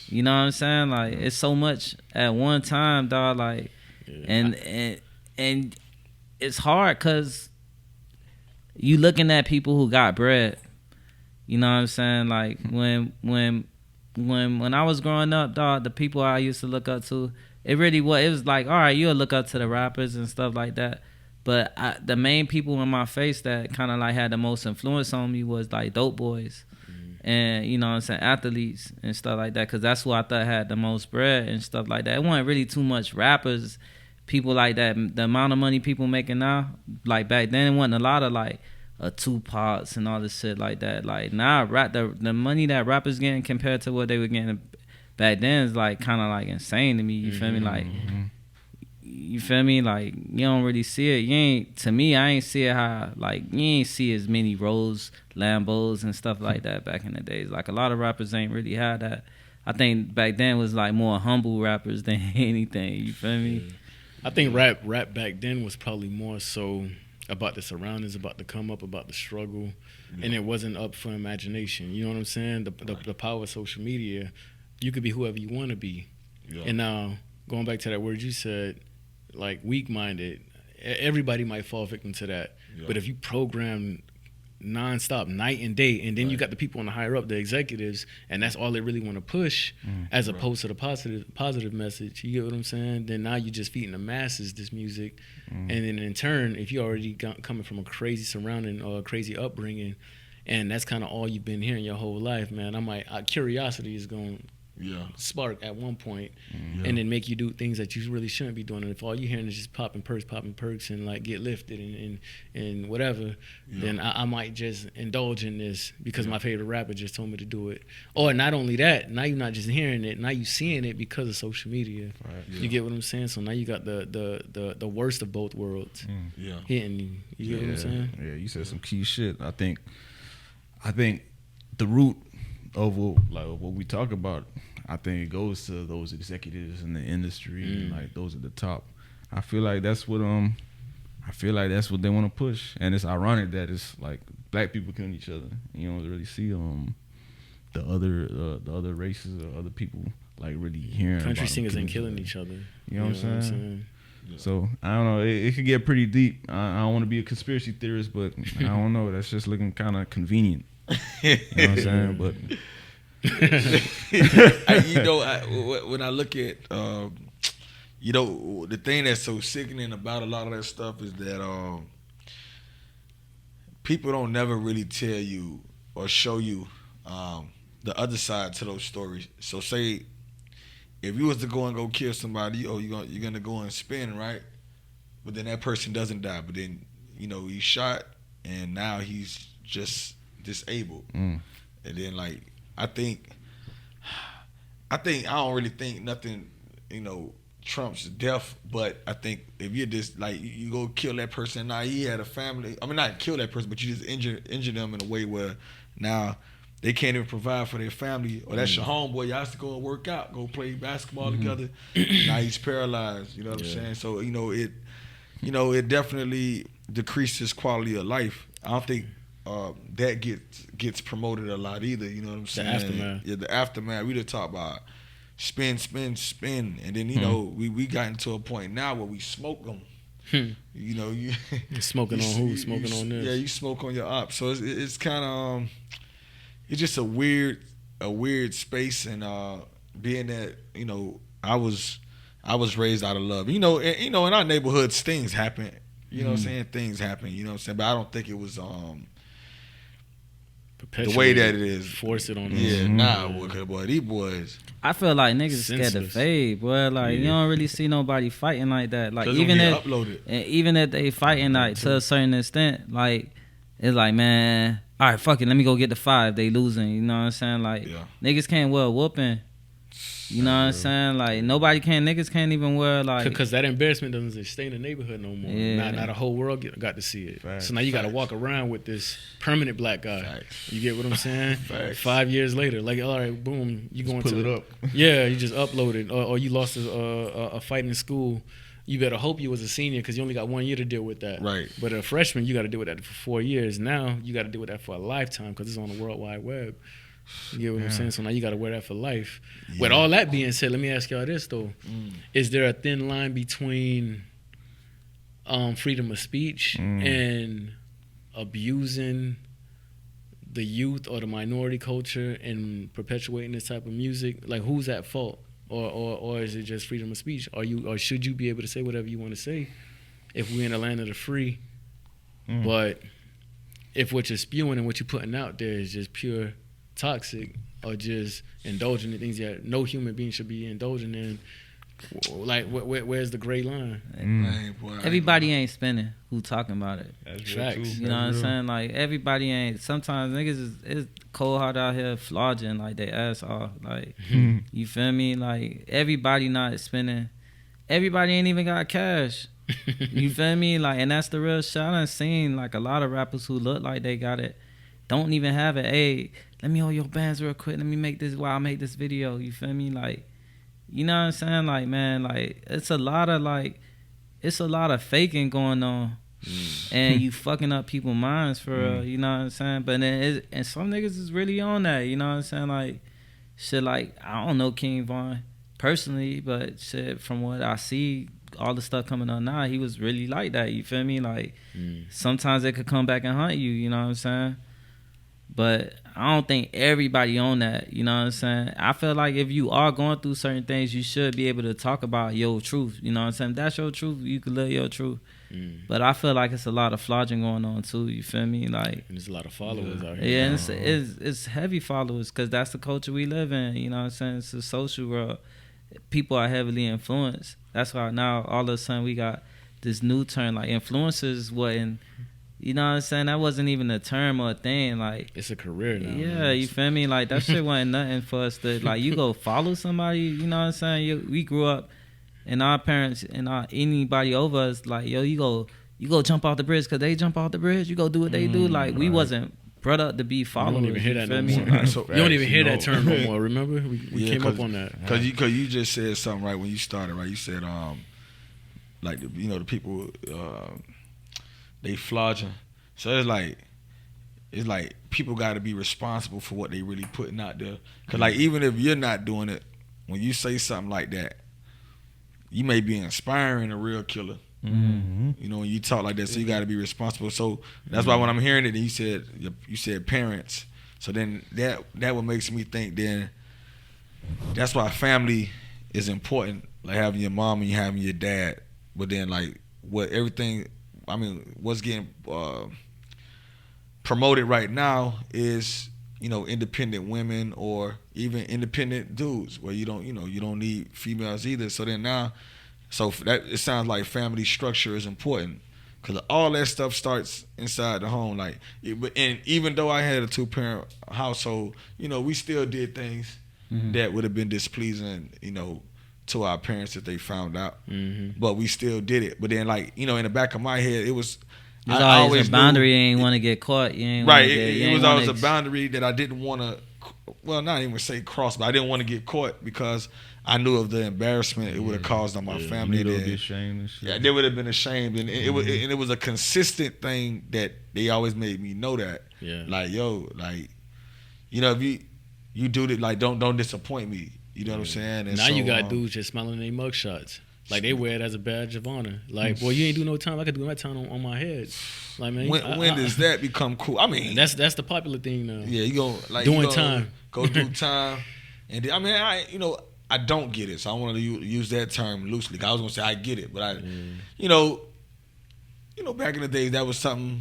Speaker 4: You know what I'm saying? Like, it's so much at one time, dog. Like, and it's hard because you looking at people who got bread. You know what I'm saying? Like, when I was growing up, dog, the people I used to look up to, it was like, all right, you'll look up to the rappers and stuff like that. But the main people in my face that kind of like had the most influence on me was like dope boys. And, you know what I'm saying, athletes and stuff like that, because that's who I thought had the most bread and stuff like that. It wasn't really too much rappers, people like that. The amount of money people making now, like back then, it wasn't a lot of like Tupacs and all this shit like that. Like now, the money that rappers getting compared to what they were getting back then is like kind of like insane to me. You feel me? Like, you feel me? Like, you don't really see it. To me, I ain't see it how, like, you ain't see as many Rolls, Lambos, and stuff like that back in the days. Like, a lot of rappers ain't really had that. I think back then was, like, more humble rappers than anything. You feel me?
Speaker 3: Yeah. I think rap back then was probably more so about the surroundings, about the come up, about the struggle, and it wasn't up for imagination. You know what I'm saying? The power of social media, you could be whoever you want to be. Yeah. And now, going back to that word you said, like weak-minded, everybody might fall victim to that. Yeah. But if you program nonstop, night and day, and then you got the people on the higher up, the executives, and that's all they really want to push, as opposed to the positive message. You get what I'm saying? Then now you're just feeding the masses this music, and then in turn, if you already coming from a crazy surrounding or a crazy upbringing, and that's kind of all you've been hearing your whole life, man, curiosity is going spark at one point, and then make you do things that you really shouldn't be doing. And if all you're hearing is just popping perks and like get lifted and whatever, then I might just indulge in this because my favorite rapper just told me to do it. Or not only that, now you're not just hearing it, now you're seeing it because of social media. You get what I'm saying? So now you got the worst of both worlds hitting you. You get what I'm saying?
Speaker 1: Yeah, you said some key shit. I think the root of what we talk about, I think it goes to those executives in the industry and like those at the top. I feel like that's what they want to push, and it's ironic that it's like black people killing each other. You don't really see the other races or other people like really hearing.
Speaker 3: Country singers ain't killing each other.
Speaker 1: You know what I'm saying? Yeah. So I don't know. It could get pretty deep. I don't want to be a conspiracy theorist, but I don't know. That's just looking kind of convenient. You know what I'm saying? But
Speaker 2: when I look at the thing that's so sickening about a lot of that stuff is that people don't never really tell you or show you the other side to those stories. So say if you was to go kill somebody, you're gonna go and spin, right? But then that person doesn't die, but then he's shot and now he's just disabled. And then like I don't really think nothing trumps death, but I think if you're just like you go kill that person, now he had a family, I mean not kill that person, but you just injure them in a way where now they can't even provide for their family, or that's your homeboy, y'all used to go and work out, go play basketball together. Now he's paralyzed, you know what I'm saying? So it definitely decreases quality of life. I don't think that gets promoted a lot either. You know what I'm saying?
Speaker 3: The aftermath.
Speaker 2: Yeah, the aftermath. We just talk about spin, and then we got into a point now where we smoke them. You
Speaker 3: smoking on who? Smoking on this?
Speaker 2: Yeah, you smoke on your op. So it's kind of it's just a weird space, and being that I was raised out of love. In our neighborhoods things happen. You know what I'm saying? Things happen. You know what I'm saying? But I don't think it was the way that it is.
Speaker 3: Force it on them.
Speaker 2: Yeah, boy, these boys.
Speaker 4: I feel like niggas scared to fade, boy. Like you don't really see nobody fighting like that. Like even if they fighting like to a certain extent, like it's like, man, all right, fuck it, let me go get the 5. They losing, you know what I'm saying? Like niggas can't wear a whooping. You know what I'm saying? Like niggas can't even wear like,
Speaker 3: because that embarrassment doesn't stay in the neighborhood no more.
Speaker 4: Yeah.
Speaker 3: Not the whole world got to see it.
Speaker 1: Facts.
Speaker 3: So now you got to walk around with this permanent black guy.
Speaker 2: Facts.
Speaker 3: You get what I'm saying?
Speaker 2: Facts.
Speaker 3: 5 years later, like, all right, boom, you going
Speaker 1: pull
Speaker 3: to
Speaker 1: it up.
Speaker 3: Yeah, you just upload it, or you lost a fight in school. you better hope you was a senior because you only got 1 year to deal with that.
Speaker 2: Right.
Speaker 3: But a freshman, you got to deal with that for 4 years. Now you got to deal with that for a lifetime because it's on the World Wide Web. You get what I'm saying? So now you got to wear that for life.
Speaker 2: Yeah.
Speaker 3: With all that being said, let me ask y'all this though: is there a thin line between freedom of speech and abusing the youth or the minority culture and perpetuating this type of music? Like, who's at fault? Or is it just freedom of speech? Or should you be able to say whatever you want to say if we're in the land of the free? But if what you're spewing and what you're putting out there is just pure toxic or just indulging in things that no human being should be indulging in, like where's the gray line?
Speaker 2: Man, boy,
Speaker 4: Everybody ain't spinning who talking about it.
Speaker 1: That's
Speaker 3: Facts.
Speaker 1: real too.
Speaker 4: You know what I'm saying? Like, everybody ain't. Sometimes niggas is cold hard out here flogging like they ass off. Like, you feel me? Like, everybody not spending. Everybody ain't even got cash. You feel me? Like, and that's the real shit. I done seen like a lot of rappers who look like they got it, don't even have it. Hey, let me hold your bands real quick. Let me make this while I make this video. You feel me? Like, you know what I'm saying? Like, man, like, it's a lot of faking going on. And you fucking up people's minds for real, you know what I'm saying? But then and some niggas is really on that, you know what I'm saying? Like, shit, like, I don't know King Von personally, but shit, from what I see, all the stuff coming on now, he was really like that, you feel me? Like, sometimes it could come back and hunt you, you know what I'm saying? But I don't think everybody on that, you know what I'm saying? I feel like if you are going through certain things, you should be able to talk about your truth, you know what I'm saying? If that's your truth, you can live your truth. But I feel like it's a lot of flogging going on too, you feel me? Like,
Speaker 3: And there's a lot of followers out here.
Speaker 4: yeah, and it's heavy followers because that's the culture we live in, you know what I'm saying? It's a social world. People are heavily influenced. That's why now all of a sudden we got this new term, like influencers wasn't, you know what I'm saying? That wasn't even a term or a thing. Like,
Speaker 3: It's a career now.
Speaker 4: yeah,
Speaker 3: man.
Speaker 4: you feel me? Like, that shit wasn't nothing for us to, like, you go follow somebody, you know what I'm saying? We grew up, and our parents and anybody over us, like, yo, you go jump off the bridge because they jump off the bridge. You go do what they do. Like, we wasn't brought up to be
Speaker 3: You
Speaker 4: followers.
Speaker 3: don't even hear that
Speaker 4: you
Speaker 3: no
Speaker 4: feel
Speaker 3: more.
Speaker 4: me?
Speaker 2: So-
Speaker 3: You don't even hear that
Speaker 1: No.
Speaker 3: term no more. Remember, we
Speaker 2: Yeah,
Speaker 3: came up on that.
Speaker 2: Cause you just said something right when you started, right? You said like the people they flogging. So it's like people got to be responsible for what they really putting out there. Cause like even if you're not doing it, when you say something like that, you may be inspiring a real killer. You know, when you talk like that, so you got to be responsible. So that's why when I'm hearing it, and you said parents. So then that what makes me think then that's why family is important. Like having your mom and having your dad. But then like what's getting promoted right now is independent women or even independent dudes where you don't need females either. So then now. So that it sounds like family structure is important because all that stuff starts inside the home. Like, and even though I had a 2-parent household, we still did things that would have been displeasing, to our parents if they found out. But we still did it. But then, like, in the back of my head, it was.
Speaker 4: There's
Speaker 2: I
Speaker 4: always a boundary.
Speaker 2: knew,
Speaker 4: You ain't want to get caught. You ain't
Speaker 2: right.
Speaker 4: Wanna get,
Speaker 2: It was always a boundary that I didn't want to. Well, not even say cross, but I didn't want to get caught because I knew of the embarrassment it would have caused on my family.
Speaker 1: They would be ashamed and shit.
Speaker 2: Yeah, they would have been ashamed, and it was a consistent thing that they always made me know that.
Speaker 3: Yeah.
Speaker 2: Like, yo, like, if you do it, like, don't disappoint me. You know what I'm saying? And
Speaker 3: Now
Speaker 2: so,
Speaker 3: you got dudes just smiling their mugshots. Like, they wear it as a badge of honor. Like, boy, you ain't do no time. I could do my time on my head. Like, man,
Speaker 2: when does that become cool? I mean,
Speaker 3: that's the popular thing now.
Speaker 2: yeah, you go like
Speaker 3: Doing
Speaker 2: you gonna
Speaker 3: time.
Speaker 2: Go do time, and then, I mean, I don't get it, so I want to use that term loosely. I was gonna say I get it, but back in the days that was something.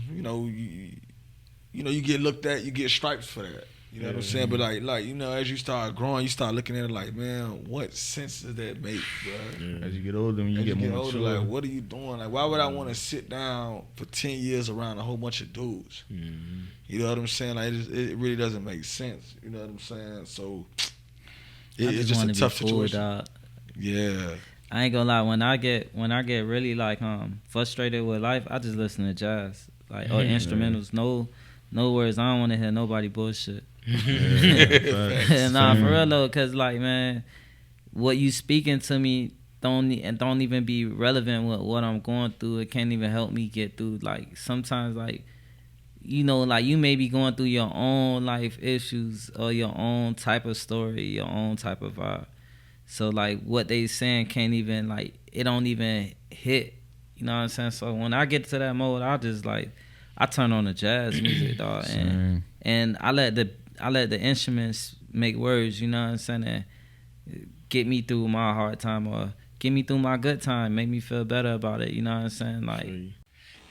Speaker 2: You get looked at, you get stripes for that. You know what I'm saying? But like as you start growing, you start looking at it like, man, what sense does that make, bro?
Speaker 1: As you get older, when you
Speaker 2: As
Speaker 1: get more
Speaker 2: older,
Speaker 1: mature,
Speaker 2: like, what are you doing? Like, why would I want to sit down for 10 years around a whole bunch of dudes? You know what I'm saying? Like, it really doesn't make sense. You know what I'm saying? So it's just a tough situation.
Speaker 4: Dog.
Speaker 2: Yeah.
Speaker 4: I ain't gonna lie. When I get really like frustrated with life, I just listen to jazz, like or instrumentals. No words. I don't want to hear nobody bullshit.
Speaker 1: Yeah,
Speaker 4: Nah, for real though, cause like, man, what you speaking to me don't even be relevant with what I'm going through. It can't even help me get through. Like sometimes, like like you may be going through your own life issues or your own type of story, your own type of vibe. So like what they saying can't even like it don't even hit. You know what I'm saying? So when I get to that mode, I just like I turn on the jazz music, dog, and I let the instruments make words. You know what I'm saying? And get me through my hard time or get me through my good time, make me feel better about it. You know what I'm saying? Like,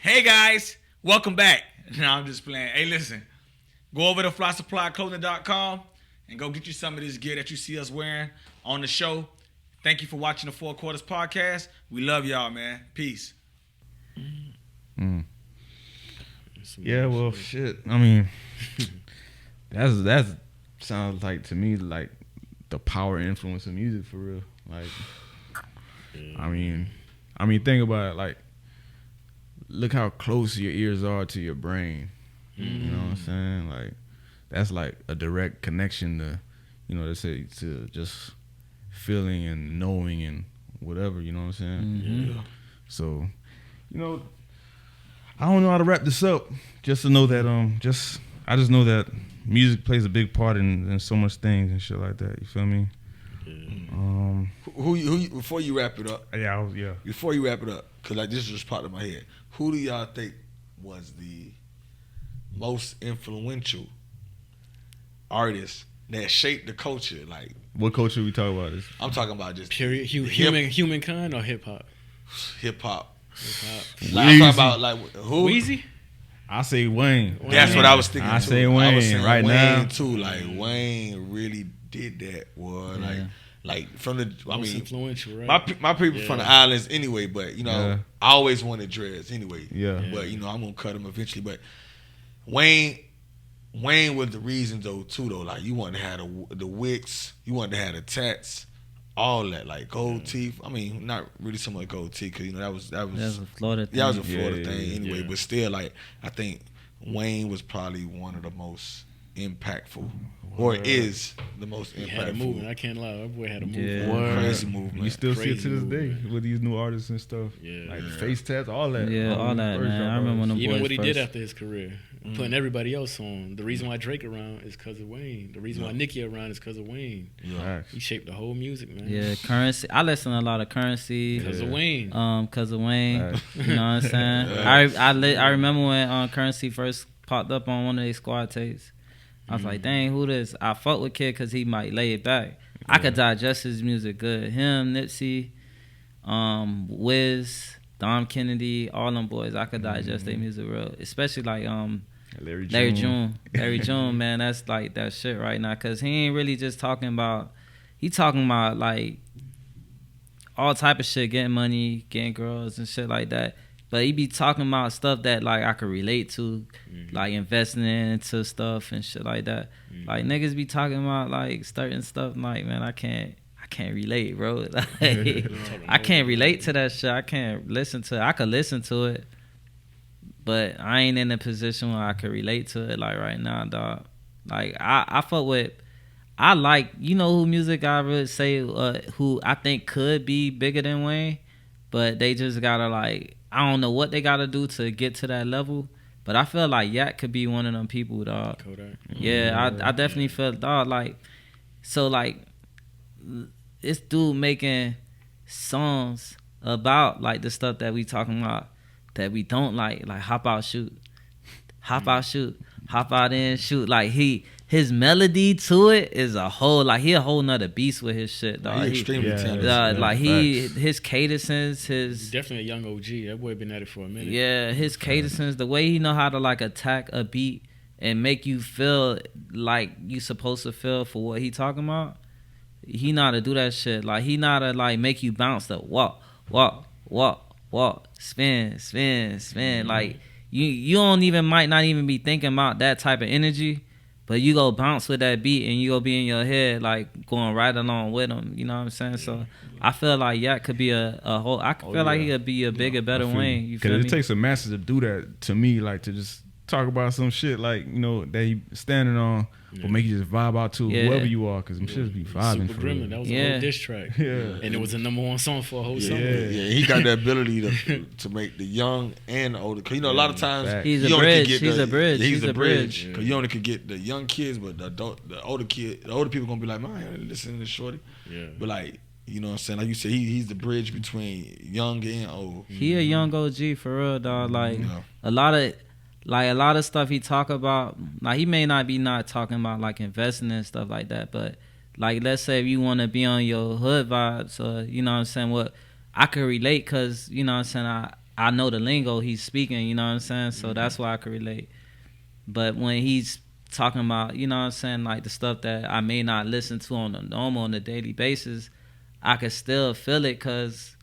Speaker 2: hey guys, welcome back. No, I'm just playing. Hey, listen, go over to flysupplyclothing.com and go get you some of this gear that you see us wearing on the show. Thank you for watching the Four Quarters podcast. We love y'all, man. Peace.
Speaker 1: Yeah, well, shit. I mean, that's sounds like to me like the power and influence of music for real. Like, I mean, think about it. Like, look how close your ears are to your brain. You know what I'm saying? Like, that's like a direct connection to, they say to just feeling and knowing and whatever. You know what I'm saying? Yeah. So, I don't know how to wrap this up. Just to know that I just know that music plays a big part in so much things and shit like that. You feel me? Yeah.
Speaker 2: Who before you wrap it up?
Speaker 1: Yeah.
Speaker 2: Before you wrap it up, because like this just popped in my head. Who do y'all think was the most influential artist that shaped the culture? Like,
Speaker 1: what culture we talking about?
Speaker 2: I'm talking about just
Speaker 3: period. Humankind or hip hop?
Speaker 2: Hip hop.
Speaker 1: Like,
Speaker 2: I'm talking about like who?
Speaker 3: Weezy?
Speaker 1: I say Wayne.
Speaker 2: That's what I was thinking.
Speaker 1: I say Wayne. I was saying right
Speaker 2: Wayne
Speaker 1: now
Speaker 2: too. Like Wayne really did that. Boy. Like from the.
Speaker 3: Most influential, right?
Speaker 2: My people from the islands anyway. But I always wanted dreads anyway.
Speaker 1: Yeah.
Speaker 2: But I'm gonna cut them eventually. But Wayne was the reason though too though. Like you wanted to have the wicks. You wanted to have the tats. All that, like gold teeth. I mean, not really so much gold teeth, because that was
Speaker 4: a Florida thing.
Speaker 2: Yeah, that was a Florida thing anyway. But still, like I think Wayne was probably one of the most impactful, or is the most impactful.
Speaker 3: He had a movement. I can't lie, that boy had a movement.
Speaker 4: Yeah.
Speaker 2: Crazy movement.
Speaker 1: You still see it to this
Speaker 3: movement.
Speaker 1: day with these new artists and stuff.
Speaker 3: Yeah,
Speaker 1: like the face tats, all that.
Speaker 4: Yeah, all that, man. I remember when them
Speaker 3: even
Speaker 4: boys
Speaker 3: what he did
Speaker 4: first.
Speaker 3: after his career, putting everybody else on. The reason why Drake around is because of Wayne. The reason why Nicki around is because of Wayne.
Speaker 2: Yeah.
Speaker 3: He shaped the whole music, man.
Speaker 4: Yeah, Currency. I listen to a lot of Currency.
Speaker 3: Because of Wayne.
Speaker 4: Because of Wayne. You know what I'm saying? I remember when Currency first popped up on one of their squad tapes. I was like, dang, who this? I fuck with Kid because he might lay it back. I could digest his music good. Him, Nipsey, Wiz, Dom Kennedy, all them boys. I could digest their music real. Especially like Larry June. Larry June, man, that's like that shit right now. Because he ain't really just talking about, he talking about like all type of shit, getting money, getting girls and shit like that. But he be talking about stuff that like I could relate to, like investing into stuff and shit like that. Like niggas be talking about like certain stuff. Like, man, I can't relate, bro. Like, I can't relate to that shit. I can't listen to it. I could listen to it, but I ain't in a position where I could relate to it like right now, dog. Like I fuck with. I like, who music I would say who I think could be bigger than Wayne, but they just gotta like. I don't know what they gotta do to get to that level, but I feel like Yak could be one of them people, dog.
Speaker 3: Kodak.
Speaker 4: Yeah, I definitely feel, dog. Like, so like, this dude making songs about like the stuff that we talking about that we don't like hop out, shoot, hop out in, shoot. Like his melody to it is a whole, like he a whole nother beast with his shit, dog.
Speaker 2: He extremely talented.
Speaker 4: Like his cadences,
Speaker 3: He's definitely a young OG. That boy been at it for a minute.
Speaker 4: Yeah, his cadences, the way he know how to like attack a beat and make you feel like you supposed to feel for what he talking about. He know how to do that shit. Like he know how to like make you bounce the walk, spin. Like you might not even be thinking about that type of energy. But you go bounce with that beat and you go be in your head like going right along with him. You know what I'm saying? So I feel like Yak could be a whole. I feel like he could be a bigger, better Wayne. You feel me?
Speaker 1: Because it takes a master to do that. To me, like to just talk about some shit like, you know, that he standing on, or make you just vibe out to whoever you are, because them shits be vibing.
Speaker 3: Super Gremlin, that was a whole diss track.
Speaker 1: Yeah.
Speaker 3: And it was a #1 song for a whole summer.
Speaker 2: Yeah, he got the ability to make the young and the older. Cause you know, a lot of times
Speaker 4: he's a bridge. He's a
Speaker 2: bridge.
Speaker 4: Yeah.
Speaker 2: Cause you only could get the young kids, but the older people gonna be like, man, listen to shorty.
Speaker 3: Yeah.
Speaker 2: But like, you know what I'm saying? Like you said, he's the bridge between young and old.
Speaker 4: He a young OG for real, dog. Like a lot of stuff he talk about. Like he may not be talking about like investing and stuff like that, but like let's say if you want to be on your hood vibes, or you know what I'm saying, what I could relate, cause you know what I'm saying, I know the lingo he's speaking, you know what I'm saying, so that's why I could relate. But when he's talking about, you know what I'm saying, like the stuff that I may not listen to on a daily basis, I could still feel it, cause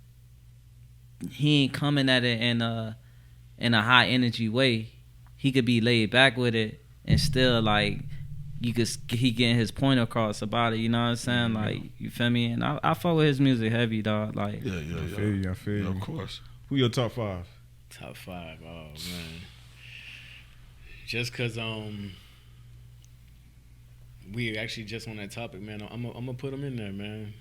Speaker 4: he ain't coming at it in a high energy way. He could be laid back with it and still like he getting his point across about it. You know what I'm saying? Like, you feel me? And I fuck with his music heavy, dog. Like,
Speaker 1: I feel you.
Speaker 2: Of course.
Speaker 1: Who your top 5?
Speaker 3: Top 5. Oh man. Just cause we actually just on that topic, man. I'm gonna put him in there, man.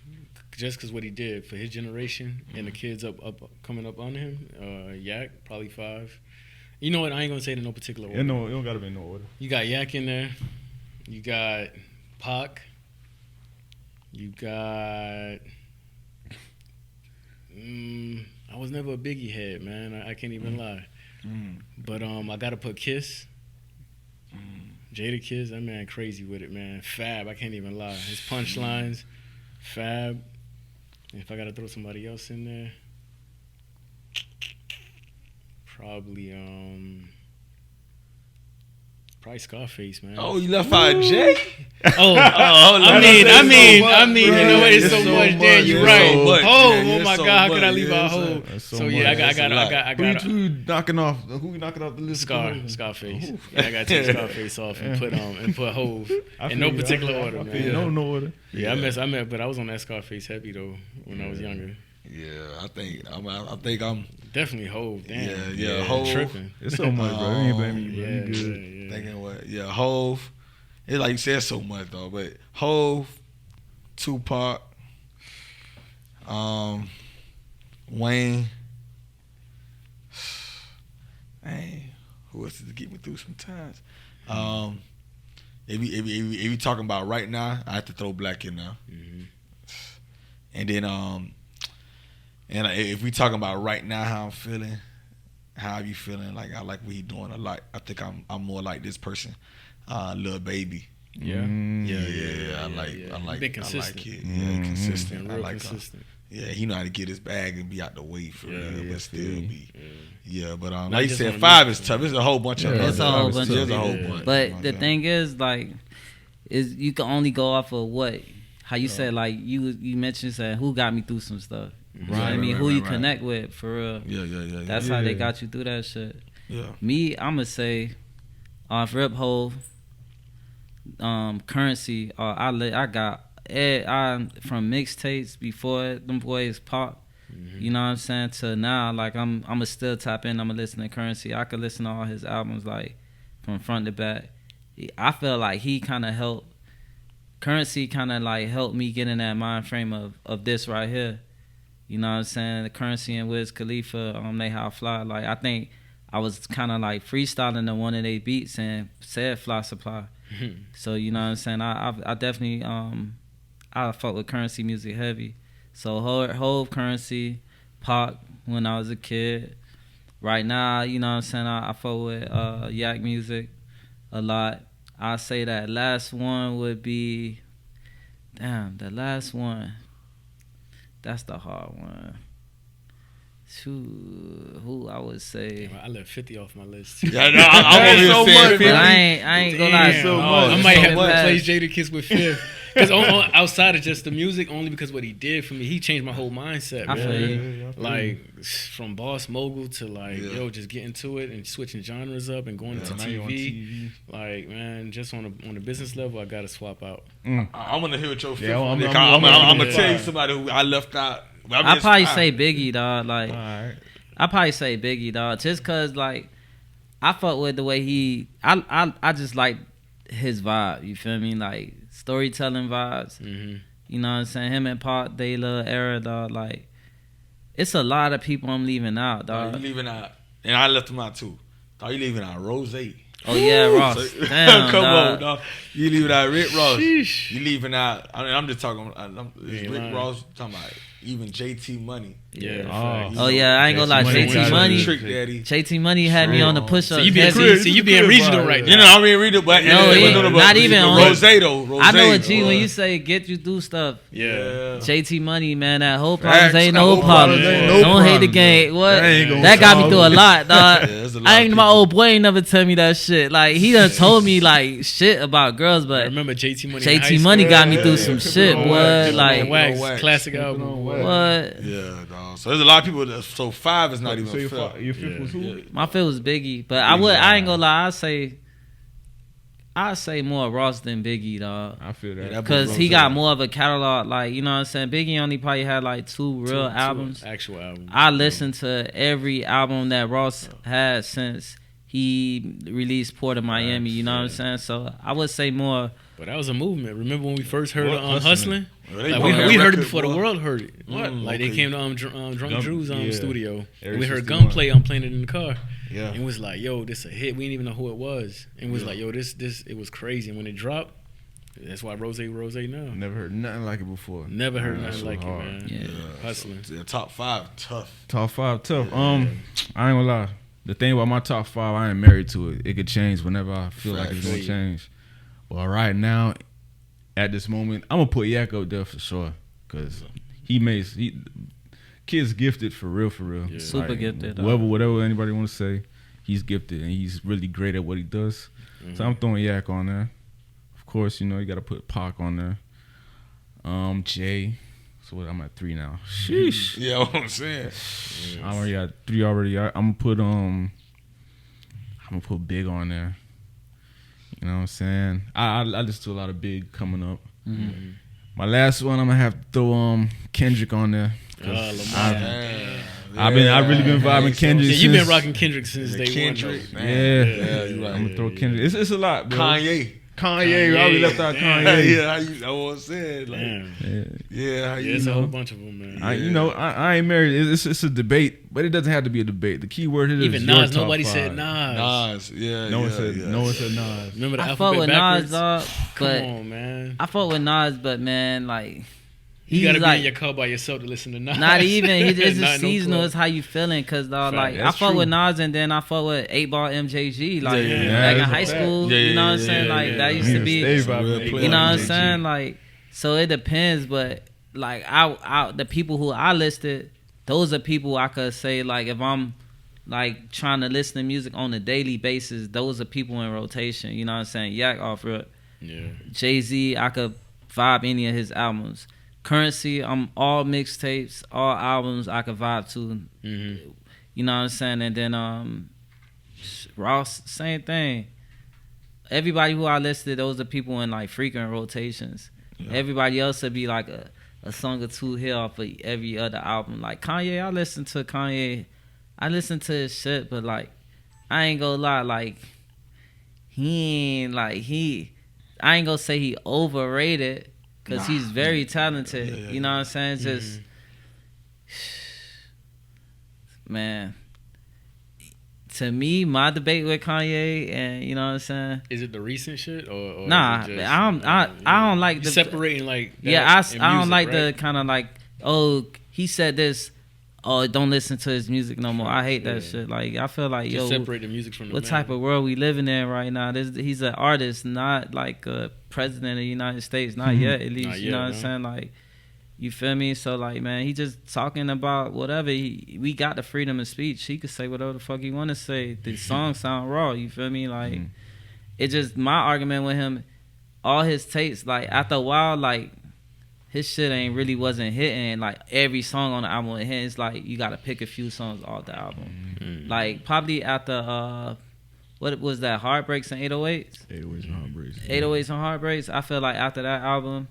Speaker 3: Just cause what he did for his generation and the kids up coming up on him. Yak probably 5. You know what? I ain't gonna say it in no particular order.
Speaker 1: Yeah, no, it don't gotta be in no order.
Speaker 3: You got Yak in there. You got Pac. You got. I was never a Biggie head, man. I can't even lie. But I gotta put Kiss. Jada Kiss, that man crazy with it, man. Fab, I can't even lie. His punchlines, Fab. And if I gotta throw somebody else in there, probably Scarface, man.
Speaker 2: Oh, you left out Jay?
Speaker 3: I mean, you know what? It's so much there. You're right. Oh my God, how could I leave out Hov? So yeah, I got.
Speaker 1: Who you knocking off the list?
Speaker 3: Scarface. Yeah, I got to take Scarface off and put Hov in no particular order, man.
Speaker 1: No order.
Speaker 3: Yeah, I met, but I was on that Scarface heavy though when I was younger.
Speaker 2: Yeah, I think I'm
Speaker 3: definitely Hov. Damn.
Speaker 2: Yeah, Hov.
Speaker 3: Tripping.
Speaker 1: It's so much, bro. You ain't blaming me, bro.
Speaker 3: Yeah,
Speaker 1: You good.
Speaker 2: Thinking what? Yeah, Hov. It's like you said so much though, but Hov, Tupac, Wayne. Man, who else to get me through sometimes? If you talking about right now, I have to throw Black in now. And then and if we talking about right now, how I'm feeling, how you feeling? Like I like what he doing a lot. I think I'm more like this person, Lil Baby.
Speaker 3: Yeah.
Speaker 2: I like
Speaker 3: Been consistent.
Speaker 2: I like it. Yeah, consistent.
Speaker 3: Real
Speaker 2: I like
Speaker 3: consistent.
Speaker 2: Yeah, he know how to get his bag and be out the way for real, but still be. Yeah, but
Speaker 3: Not
Speaker 2: like you
Speaker 3: just
Speaker 2: said,
Speaker 3: on
Speaker 2: 5
Speaker 3: music,
Speaker 2: is tough. It's a whole bunch of.
Speaker 4: It's a whole bunch of.
Speaker 2: There's a whole bunch.
Speaker 4: But the thing is, like, is you can only go off of what, how you said, like you mentioned, saying who got me through some stuff. Right. I mean, who you connect with for real.
Speaker 2: Yeah.
Speaker 4: That's how they got you through that shit.
Speaker 2: Yeah.
Speaker 4: Me, I'ma say, off Rip Hov, Currency. I got from mixtapes before them boys pop. You know what I'm saying? To now, like I'ma still tap in. I'ma listen to Currency. I could listen to all his albums like from front to back. I feel like he kind of helped. Currency kind of like helped me get in that mind frame of this right here. You know what I'm saying? The Currency and Wiz Khalifa, they how fly. Like I think I was kind of like freestyling to one of their beats and said Fly Supply. So you know what I'm saying? I definitely I fuck with Currency music heavy. So Hov, Currency, Pac when I was a kid. Right now, you know what I'm saying? I fuck with Yak music a lot. I say that last one would be, the last one. That's the hard one. Who I would say.
Speaker 3: I left 50 off my list.
Speaker 2: Yeah, no, I'm so much.
Speaker 4: But I ain't gonna lie.
Speaker 3: So I might have to replace Jada Kiss with 5th. Because outside of just the music, only because what he did for me, he changed my whole mindset, man.
Speaker 4: I feel you.
Speaker 3: Like from Boss Mogul to like just getting to it and switching genres up and going into TV. Like man, just on a business level, I gotta swap out.
Speaker 2: I want to hear what your 5th.
Speaker 1: Yeah,
Speaker 2: I'm gonna tell you somebody who I left out.
Speaker 4: I probably say Biggie, dog. Like
Speaker 1: All right.
Speaker 4: I probably say Biggie, dog. Just cause like I fuck with the way he. I just like his vibe. You feel me? Like storytelling vibes.
Speaker 3: Mm-hmm.
Speaker 4: You know what I'm saying? Him and Pop, they little era, dog. Like, it's a lot of people I'm leaving out, dog.
Speaker 2: You leaving out, and I left them out too. Dog, you leaving out Rose.
Speaker 4: Oh yeah, Ross. Damn,
Speaker 2: come
Speaker 4: dog.
Speaker 2: on, dog. You leaving out Rick Ross.
Speaker 3: Sheesh.
Speaker 2: You leaving out. I mean, I'm just talking.
Speaker 3: Yeah,
Speaker 2: Rick
Speaker 3: lying.
Speaker 2: Ross talking about even JT Money.
Speaker 3: Yeah.
Speaker 4: Oh yeah, I ain't gonna lie, JT Money.
Speaker 2: Trick Daddy.
Speaker 4: JT Money had me on the push up.
Speaker 3: So you being regional right now.
Speaker 2: You know, I mean, read it, but
Speaker 4: No, not even on-
Speaker 2: Rose though.
Speaker 4: I know a G when you say get you through stuff.
Speaker 3: Yeah.
Speaker 4: JT Money, man, that whole
Speaker 2: Facts.
Speaker 4: problems ain't no
Speaker 2: Whole
Speaker 4: problems.
Speaker 2: problems
Speaker 1: ain't no
Speaker 4: Don't hate the
Speaker 1: problems,
Speaker 4: game. What?
Speaker 1: That ain't gonna
Speaker 4: That got me
Speaker 1: solve
Speaker 4: through a
Speaker 1: it.
Speaker 4: lot, dog.
Speaker 2: Yeah, there's a lot
Speaker 4: I
Speaker 2: of
Speaker 4: ain't my
Speaker 2: people.
Speaker 4: old boy ain't never tell me that shit. Like he done told me like shit about girls,
Speaker 3: I
Speaker 4: but
Speaker 3: remember JT Money. in high
Speaker 4: JT Money
Speaker 3: school.
Speaker 4: got me through
Speaker 2: Yeah,
Speaker 4: some
Speaker 2: yeah.
Speaker 4: shit,
Speaker 1: on
Speaker 4: boy.
Speaker 1: wax.
Speaker 4: Like
Speaker 3: Wax,
Speaker 2: Wax.
Speaker 3: classic
Speaker 1: Wax.
Speaker 3: album.
Speaker 4: what?
Speaker 2: Yeah, dog. So there's a lot of people. So 5 is not even
Speaker 1: So
Speaker 2: fair.
Speaker 1: your fifth was who?
Speaker 2: Yeah.
Speaker 4: My feel was Biggie, but I ain't gonna lie. I say more Ross than Biggie, dog.
Speaker 1: I feel that.
Speaker 2: Yeah, that
Speaker 4: Cause
Speaker 2: Rose.
Speaker 4: he got more of a catalog, like you know what I'm saying. Biggie only probably had like two real albums.
Speaker 3: Actual albums.
Speaker 4: I listened to every album that Ross had since he released Port of Miami. You know what I'm saying? So I would say more.
Speaker 3: But that was a movement. Remember when we first heard
Speaker 1: What?
Speaker 3: of
Speaker 1: Hustling?
Speaker 3: Hustling?
Speaker 2: Well, they
Speaker 3: Like
Speaker 2: bought that
Speaker 3: we heard it
Speaker 2: record,
Speaker 3: before
Speaker 2: boy.
Speaker 3: the world heard it.
Speaker 2: What?
Speaker 3: Like
Speaker 2: Okay.
Speaker 3: they came to Drunk Drew's
Speaker 1: yeah.
Speaker 3: studio.
Speaker 1: Area
Speaker 3: And we heard
Speaker 1: 61.
Speaker 3: Gunplay. I'm playing it in the car.
Speaker 2: Yeah.
Speaker 3: And was like, yo, this a hit. We didn't even know who it was. And was like, yo, this it was crazy. And when it dropped, that's why Rose now.
Speaker 1: Never heard nothing like it before.
Speaker 3: Never heard
Speaker 1: That's
Speaker 3: nothing
Speaker 1: so
Speaker 3: like
Speaker 1: hard.
Speaker 3: it, man.
Speaker 4: Yeah.
Speaker 3: Hustling.
Speaker 2: Yeah, top 5, tough.
Speaker 1: Top 5 tough. I ain't gonna lie. The thing about my top 5, I ain't married to it. It could change whenever I feel like it's gonna
Speaker 2: Facts.
Speaker 1: change. But right now, at this moment, I'm gonna put Yak up there for sure. Cause kid's gifted for real.
Speaker 3: Yeah.
Speaker 4: Super gifted,
Speaker 1: Whatever anybody wanna say, he's gifted and he's really great at what he does.
Speaker 3: Mm-hmm.
Speaker 1: So I'm throwing Yak on there. Of course, you know you gotta put Pac on there. Jay. So what, I'm at 3 now. Sheesh.
Speaker 2: Yeah, what I'm saying.
Speaker 1: I already got 3 already. I'm gonna put Big on there. You know what I'm saying? I listen to a lot of Big coming up.
Speaker 3: Mm-hmm.
Speaker 1: My last one, I'm gonna have to throw Kendrick on there.
Speaker 3: Lamar.
Speaker 1: I really been vibing Kendrick.
Speaker 3: Yeah, you've been
Speaker 1: since-
Speaker 3: rocking Kendrick since day
Speaker 2: Kendrick,
Speaker 3: one.
Speaker 2: man.
Speaker 1: Yeah,
Speaker 2: Yeah, you right.
Speaker 1: I'm gonna throw Kendrick. It's a lot, bro.
Speaker 2: Kanye.
Speaker 1: Kanye. I already left out
Speaker 3: Damn.
Speaker 1: Kanye.
Speaker 2: Yeah, I was saying. Like,
Speaker 3: Damn.
Speaker 2: yeah, how
Speaker 3: Yeah,
Speaker 2: you
Speaker 3: it's a
Speaker 2: know?
Speaker 3: whole bunch of them, man.
Speaker 1: I ain't married. It's a debate, but it doesn't have to be a debate. The key word here is
Speaker 3: Even
Speaker 1: your
Speaker 3: Nas,
Speaker 1: top
Speaker 3: nobody
Speaker 1: 5.
Speaker 3: said Nas.
Speaker 2: Nas, yeah.
Speaker 1: No one
Speaker 2: yeah,
Speaker 1: said
Speaker 2: yeah.
Speaker 1: no one said Nas.
Speaker 3: Remember the
Speaker 4: I fuck
Speaker 3: alphabet
Speaker 4: with
Speaker 3: backwards?
Speaker 4: Nas, dog,
Speaker 3: Come
Speaker 4: but
Speaker 3: on, man.
Speaker 4: I fuck with Nas, but man, like
Speaker 3: You
Speaker 4: he's
Speaker 3: gotta be
Speaker 4: like
Speaker 3: in your car by yourself to listen to Nas.
Speaker 4: not even. It's
Speaker 3: Not
Speaker 4: just
Speaker 3: in no
Speaker 4: seasonal.
Speaker 3: club.
Speaker 4: It's how you feeling, cause dog,
Speaker 3: Fact.
Speaker 4: like I
Speaker 1: That's
Speaker 4: fuck
Speaker 1: true.
Speaker 4: with Nas, and then I fuck with 8 Ball MJG, like
Speaker 3: Yeah, yeah,
Speaker 4: back in
Speaker 1: that's a
Speaker 4: high
Speaker 1: fact.
Speaker 4: school.
Speaker 2: Yeah,
Speaker 4: You know what I'm
Speaker 2: yeah,
Speaker 4: saying?
Speaker 3: yeah,
Speaker 4: Like
Speaker 3: yeah.
Speaker 4: that used to be.
Speaker 1: Stay
Speaker 2: Some
Speaker 1: vibing
Speaker 2: real
Speaker 1: with
Speaker 2: players.
Speaker 4: You know what I'm
Speaker 1: MJG.
Speaker 4: saying? Like, so it depends, but like I the people who I listed, those are people I could say like if I'm like trying to listen to music on a daily basis, those are people in rotation. You know what I'm saying? Yak off rip.
Speaker 3: Yeah.
Speaker 4: Jay-Z, I could vibe any of his albums. Currency, I'm all mixtapes, all albums I could vibe to.
Speaker 3: Mm-hmm.
Speaker 4: You know what I'm saying? And then Ross, same thing. Everybody who I listed, those are people in like frequent rotations.
Speaker 2: Yeah.
Speaker 4: Everybody else would be like a song or two here off of every other album. Like Kanye, I listen to Kanye. I listen to his shit, but like I ain't gonna lie, like I ain't gonna say he overrated because he's very talented.
Speaker 2: Yeah, yeah,
Speaker 4: you know what I'm saying? Just man. To me, my debate with Kanye, and you know what I'm saying.
Speaker 3: Is it the recent shit or
Speaker 4: Nah,
Speaker 3: is it just,
Speaker 4: I don't like
Speaker 3: you
Speaker 4: the
Speaker 3: separating like that
Speaker 4: yeah.
Speaker 3: in
Speaker 4: I don't
Speaker 3: music,
Speaker 4: like
Speaker 3: right?
Speaker 4: the kind of like he said this. Oh, don't listen to his music no more. I hate that
Speaker 3: Yeah.
Speaker 4: shit. Like I feel like
Speaker 3: Just
Speaker 4: yo,
Speaker 3: separate the music from the
Speaker 4: what
Speaker 3: man.
Speaker 4: type of world we living in right now? He's an artist, not like a president of the United States. Not yet, at least.
Speaker 3: Not
Speaker 4: You
Speaker 3: yet,
Speaker 4: know what I'm
Speaker 3: no.
Speaker 4: saying? Like, you feel me? So like, man, he just talking about whatever. We got the freedom of speech. He could say whatever the fuck he want to say. The song sound raw. You feel me? Like, it just my argument with him. All his takes, like after a while, like his shit wasn't hitting. Like every song on the album was hitting. It's like you got to pick a few songs off the album.
Speaker 3: Mm.
Speaker 4: Like probably after what was that? Heartbreaks and 808s.
Speaker 1: 808s and Heartbreaks.
Speaker 4: 808s and Heartbreaks. I feel like after that album,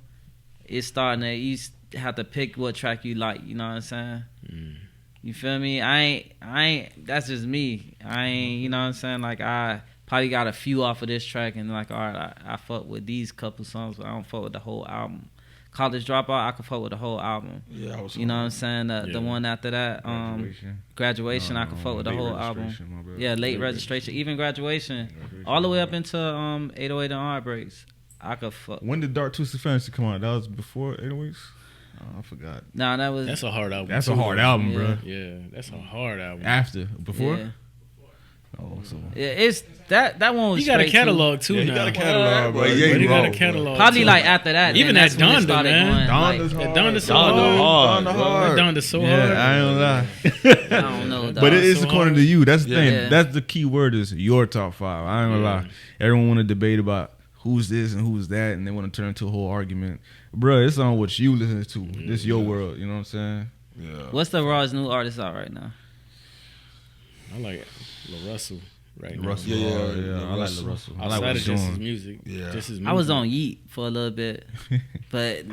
Speaker 4: it's starting to you have to pick what track you like. You know what I'm saying? You feel me? I ain't. That's just me. I ain't. You know what I'm saying? Like I probably got a few off of this track, and like, all right, I fuck with these couple songs, but I don't fuck with the whole album. College Dropout, I could fuck with the whole album.
Speaker 2: Yeah, I was.
Speaker 4: You know what I'm saying? The one after that, Graduation, I could fuck with the whole album. Yeah, late registration, even Graduation, all the way up into 808 and Heartbreaks. I could fuck.
Speaker 1: When did Dark Twisted Fantasy come out? That was before 808s? I forgot.
Speaker 4: Nah,
Speaker 3: That's a hard album.
Speaker 1: That's a hard album,
Speaker 4: yeah.
Speaker 1: bro.
Speaker 3: Yeah, that's a hard album.
Speaker 1: After? Before?
Speaker 4: Yeah.
Speaker 1: Oh, so.
Speaker 4: Yeah, it's that one was.
Speaker 3: He got a
Speaker 4: straight
Speaker 3: catalog
Speaker 4: too.
Speaker 3: too
Speaker 2: He
Speaker 3: now.
Speaker 2: got a catalog, bro.
Speaker 3: Yeah, he got a
Speaker 2: bro.
Speaker 3: catalog.
Speaker 4: Probably
Speaker 3: too.
Speaker 4: like after that.
Speaker 3: Even
Speaker 4: then
Speaker 3: that
Speaker 4: that's when it
Speaker 3: Donda,
Speaker 4: started
Speaker 3: man.
Speaker 4: going,
Speaker 1: Donda's
Speaker 4: like,
Speaker 1: hard.
Speaker 3: Donda's so
Speaker 2: Donda
Speaker 3: hard.
Speaker 2: hard.
Speaker 3: Donda's so
Speaker 1: Yeah,
Speaker 3: hard.
Speaker 1: I ain't lie.
Speaker 4: I don't know, dog.
Speaker 1: But it is
Speaker 3: so
Speaker 1: according
Speaker 3: hard.
Speaker 1: to you. That's the thing.
Speaker 4: Yeah.
Speaker 1: That's the key word is your top five. I ain't gonna lie. Everyone want to debate about who's this and who's that, and they want to turn into a whole argument. Bro, it's on what you listen to. This your world. You know what I'm saying?
Speaker 2: Yeah.
Speaker 4: What's the rawest new artist out right now?
Speaker 3: I like Lil Russell right now.
Speaker 1: Russell.
Speaker 2: Yeah,
Speaker 1: I like
Speaker 2: Russell.
Speaker 1: the Russell. I like
Speaker 3: Outside
Speaker 1: what
Speaker 3: of
Speaker 1: he's
Speaker 3: just his
Speaker 1: doing.
Speaker 3: music.
Speaker 2: Yeah.
Speaker 3: Just his music.
Speaker 4: I was on Yeet for a little bit, but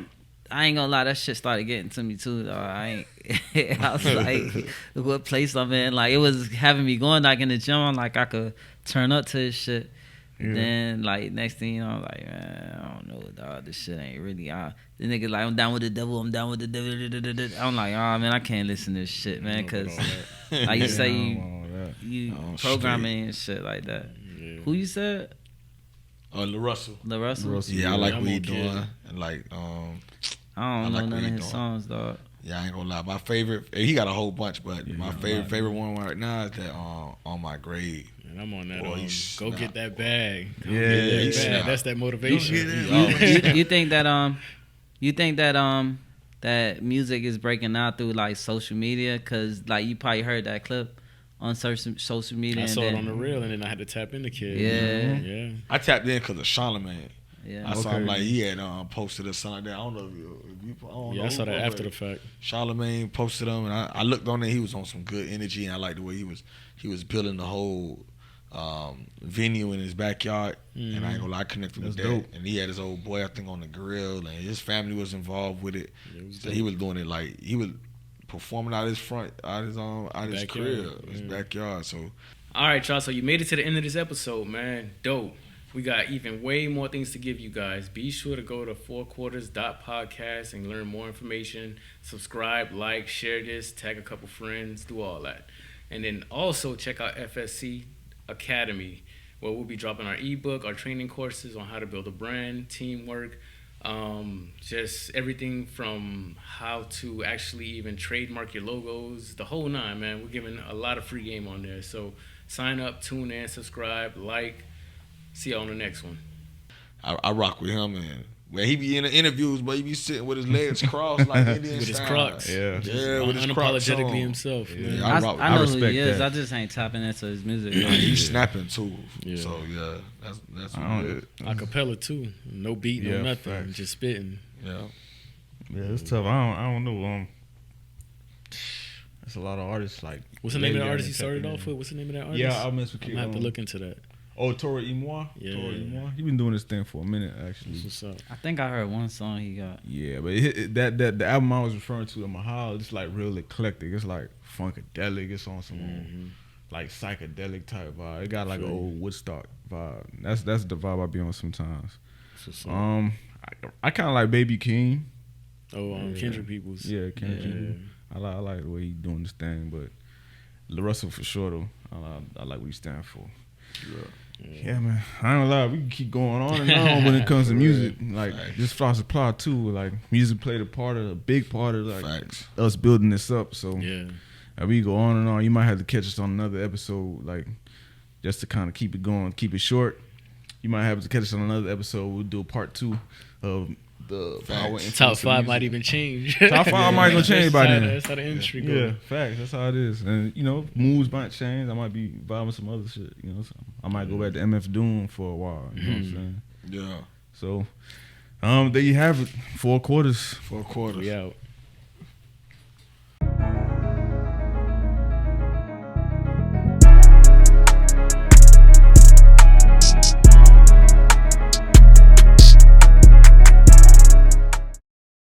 Speaker 4: I ain't gonna lie, that shit started getting to me too. Though. I was like, what place I'm in? Like it was having me going like in the gym. I'm like I could turn up to this shit.
Speaker 1: Yeah.
Speaker 4: Then like next thing you know, I'm like, man, I don't know, dog. This shit ain't really. The nigga like, I'm down with the devil. I'm down with the devil. I'm like, oh man, I can't listen to this shit, man, because like you say, you programming and shit like that.
Speaker 3: Yeah.
Speaker 4: Who you said?
Speaker 2: Lil Russell.
Speaker 4: Lil Russell.
Speaker 2: Yeah, I like
Speaker 3: I'm
Speaker 2: what he
Speaker 3: okay.
Speaker 2: doing, and like
Speaker 4: I don't
Speaker 2: I like
Speaker 4: know
Speaker 2: what
Speaker 4: none
Speaker 2: he
Speaker 4: of his
Speaker 2: doing.
Speaker 4: songs, dog.
Speaker 2: yeah, I ain't gonna lie. My favorite, he got a whole bunch, but my favorite one right now is that On My Grave.
Speaker 3: And I'm on that.
Speaker 2: Boy, he
Speaker 3: Go
Speaker 2: snapped.
Speaker 3: get that bag. Go
Speaker 1: Yeah,
Speaker 3: get that
Speaker 2: he
Speaker 3: bag.
Speaker 2: snapped.
Speaker 3: That's that motivation.
Speaker 4: You think that that music is breaking out through like social media? Cause like you probably heard that clip on social media.
Speaker 3: I
Speaker 4: and
Speaker 3: saw it
Speaker 4: then-
Speaker 3: on the reel, and then I had to tap in the kid.
Speaker 4: Yeah.
Speaker 3: Yeah.
Speaker 2: I tapped in because of Charlamagne.
Speaker 4: Yeah.
Speaker 2: I saw him like he had posted or something like that. I don't know if you I don't know
Speaker 3: Yeah, I saw
Speaker 2: who
Speaker 3: that after
Speaker 2: posted
Speaker 3: the
Speaker 2: it.
Speaker 3: fact.
Speaker 2: Charlamagne posted him, and I looked on there. He was on some good energy, and I liked the way he was building the whole venue in his backyard. And I ain't gonna lie, I connected with
Speaker 1: That's
Speaker 2: that.
Speaker 1: dope.
Speaker 2: And he had his old boy, I think, on the grill, and his family was involved with it.
Speaker 3: Yeah, it was
Speaker 2: So
Speaker 3: dope.
Speaker 2: he was doing it like he was performing out his crib,
Speaker 3: Backyard,
Speaker 2: his
Speaker 3: yeah.
Speaker 2: backyard. So
Speaker 3: All right, y'all. So you made it to the end of this episode, man. Dope. We got even way more things to give you guys. Be sure to go to fourquarters.podcast and learn more information. Subscribe, like, share this, tag a couple friends, do all that. And then also check out FSC Academy, where we'll be dropping our ebook, our training courses on how to build a brand, teamwork, just everything from how to actually even trademark your logos, the whole nine, man. We're giving a lot of free game on there. So sign up, tune in, subscribe, like. See you on the next one.
Speaker 2: I rock with him, and where he be in the interviews, but he be sitting with his legs crossed like Indian
Speaker 3: With his
Speaker 2: style.
Speaker 3: Crocs.
Speaker 1: Yeah.
Speaker 2: Yeah, with his Crocs on.
Speaker 3: Unapologetically himself.
Speaker 1: Yeah.
Speaker 3: Man.
Speaker 2: Yeah,
Speaker 4: I,
Speaker 2: rock with
Speaker 4: I know
Speaker 2: him.
Speaker 4: who he
Speaker 1: respect
Speaker 4: is.
Speaker 1: that.
Speaker 4: I just ain't tapping into his music.
Speaker 2: Yeah, he's snapping too.
Speaker 3: Yeah.
Speaker 2: So yeah, that's
Speaker 1: I
Speaker 2: what
Speaker 1: don't-
Speaker 2: it is.
Speaker 3: Acapella too. No beat, no
Speaker 1: Yeah,
Speaker 3: nothing.
Speaker 1: facts.
Speaker 3: Just spitting.
Speaker 2: Yeah.
Speaker 1: Yeah, it's tough. I don't know. There's a lot of artists like.
Speaker 3: What's the name of the
Speaker 1: lately
Speaker 3: artist you
Speaker 1: I've been
Speaker 3: started
Speaker 1: tapping
Speaker 3: off
Speaker 1: in.
Speaker 3: with? What's the name of that artist?
Speaker 1: Yeah, I mess with
Speaker 3: I'm
Speaker 1: Kid.
Speaker 3: gonna have to look into that.
Speaker 1: Oh, Tora Imoa.
Speaker 3: Yeah.
Speaker 1: Tora Imoa. He been doing this thing for a minute actually.
Speaker 3: That's what's up.
Speaker 4: I think I heard one song he got.
Speaker 1: Yeah, but that the album I was referring to in Mahal, it's like real eclectic. It's like funkadelic. It's on some like psychedelic type vibe. It got like an old Woodstock vibe. That's the vibe I be on sometimes.
Speaker 3: That's what's up.
Speaker 1: I kind of like Baby King.
Speaker 3: Kendrick Peoples.
Speaker 1: Yeah, Kendrick. I like the way he doing this thing, but Lil Russell for sure though. I like what he stand for. Yeah, man. I ain't gonna lie, we can keep going on and on when it comes to music. Like this Floss Supply too. Like music played a big part of like
Speaker 2: Facts.
Speaker 1: us building this up. So
Speaker 3: Yeah.
Speaker 1: we go on and on. You might have to catch us on another episode, like just to kind of keep it going, keep it short. You might have to catch us on another episode. We'll do a part 2 of the power.
Speaker 2: Facts.
Speaker 1: influence
Speaker 3: Top
Speaker 1: of
Speaker 3: 5
Speaker 1: music.
Speaker 3: might even change.
Speaker 1: Top 5 might gonna change by then.
Speaker 3: That's how the industry
Speaker 1: Yeah,
Speaker 3: goes.
Speaker 1: facts. That's how it is. And you know, moods might change. I might be vibing some other shit. You know, so I might go back to MF Doom for a while. You know what I'm saying?
Speaker 2: Yeah.
Speaker 1: So, there you have it. 4 quarters.
Speaker 2: 4 quarters.
Speaker 3: We out.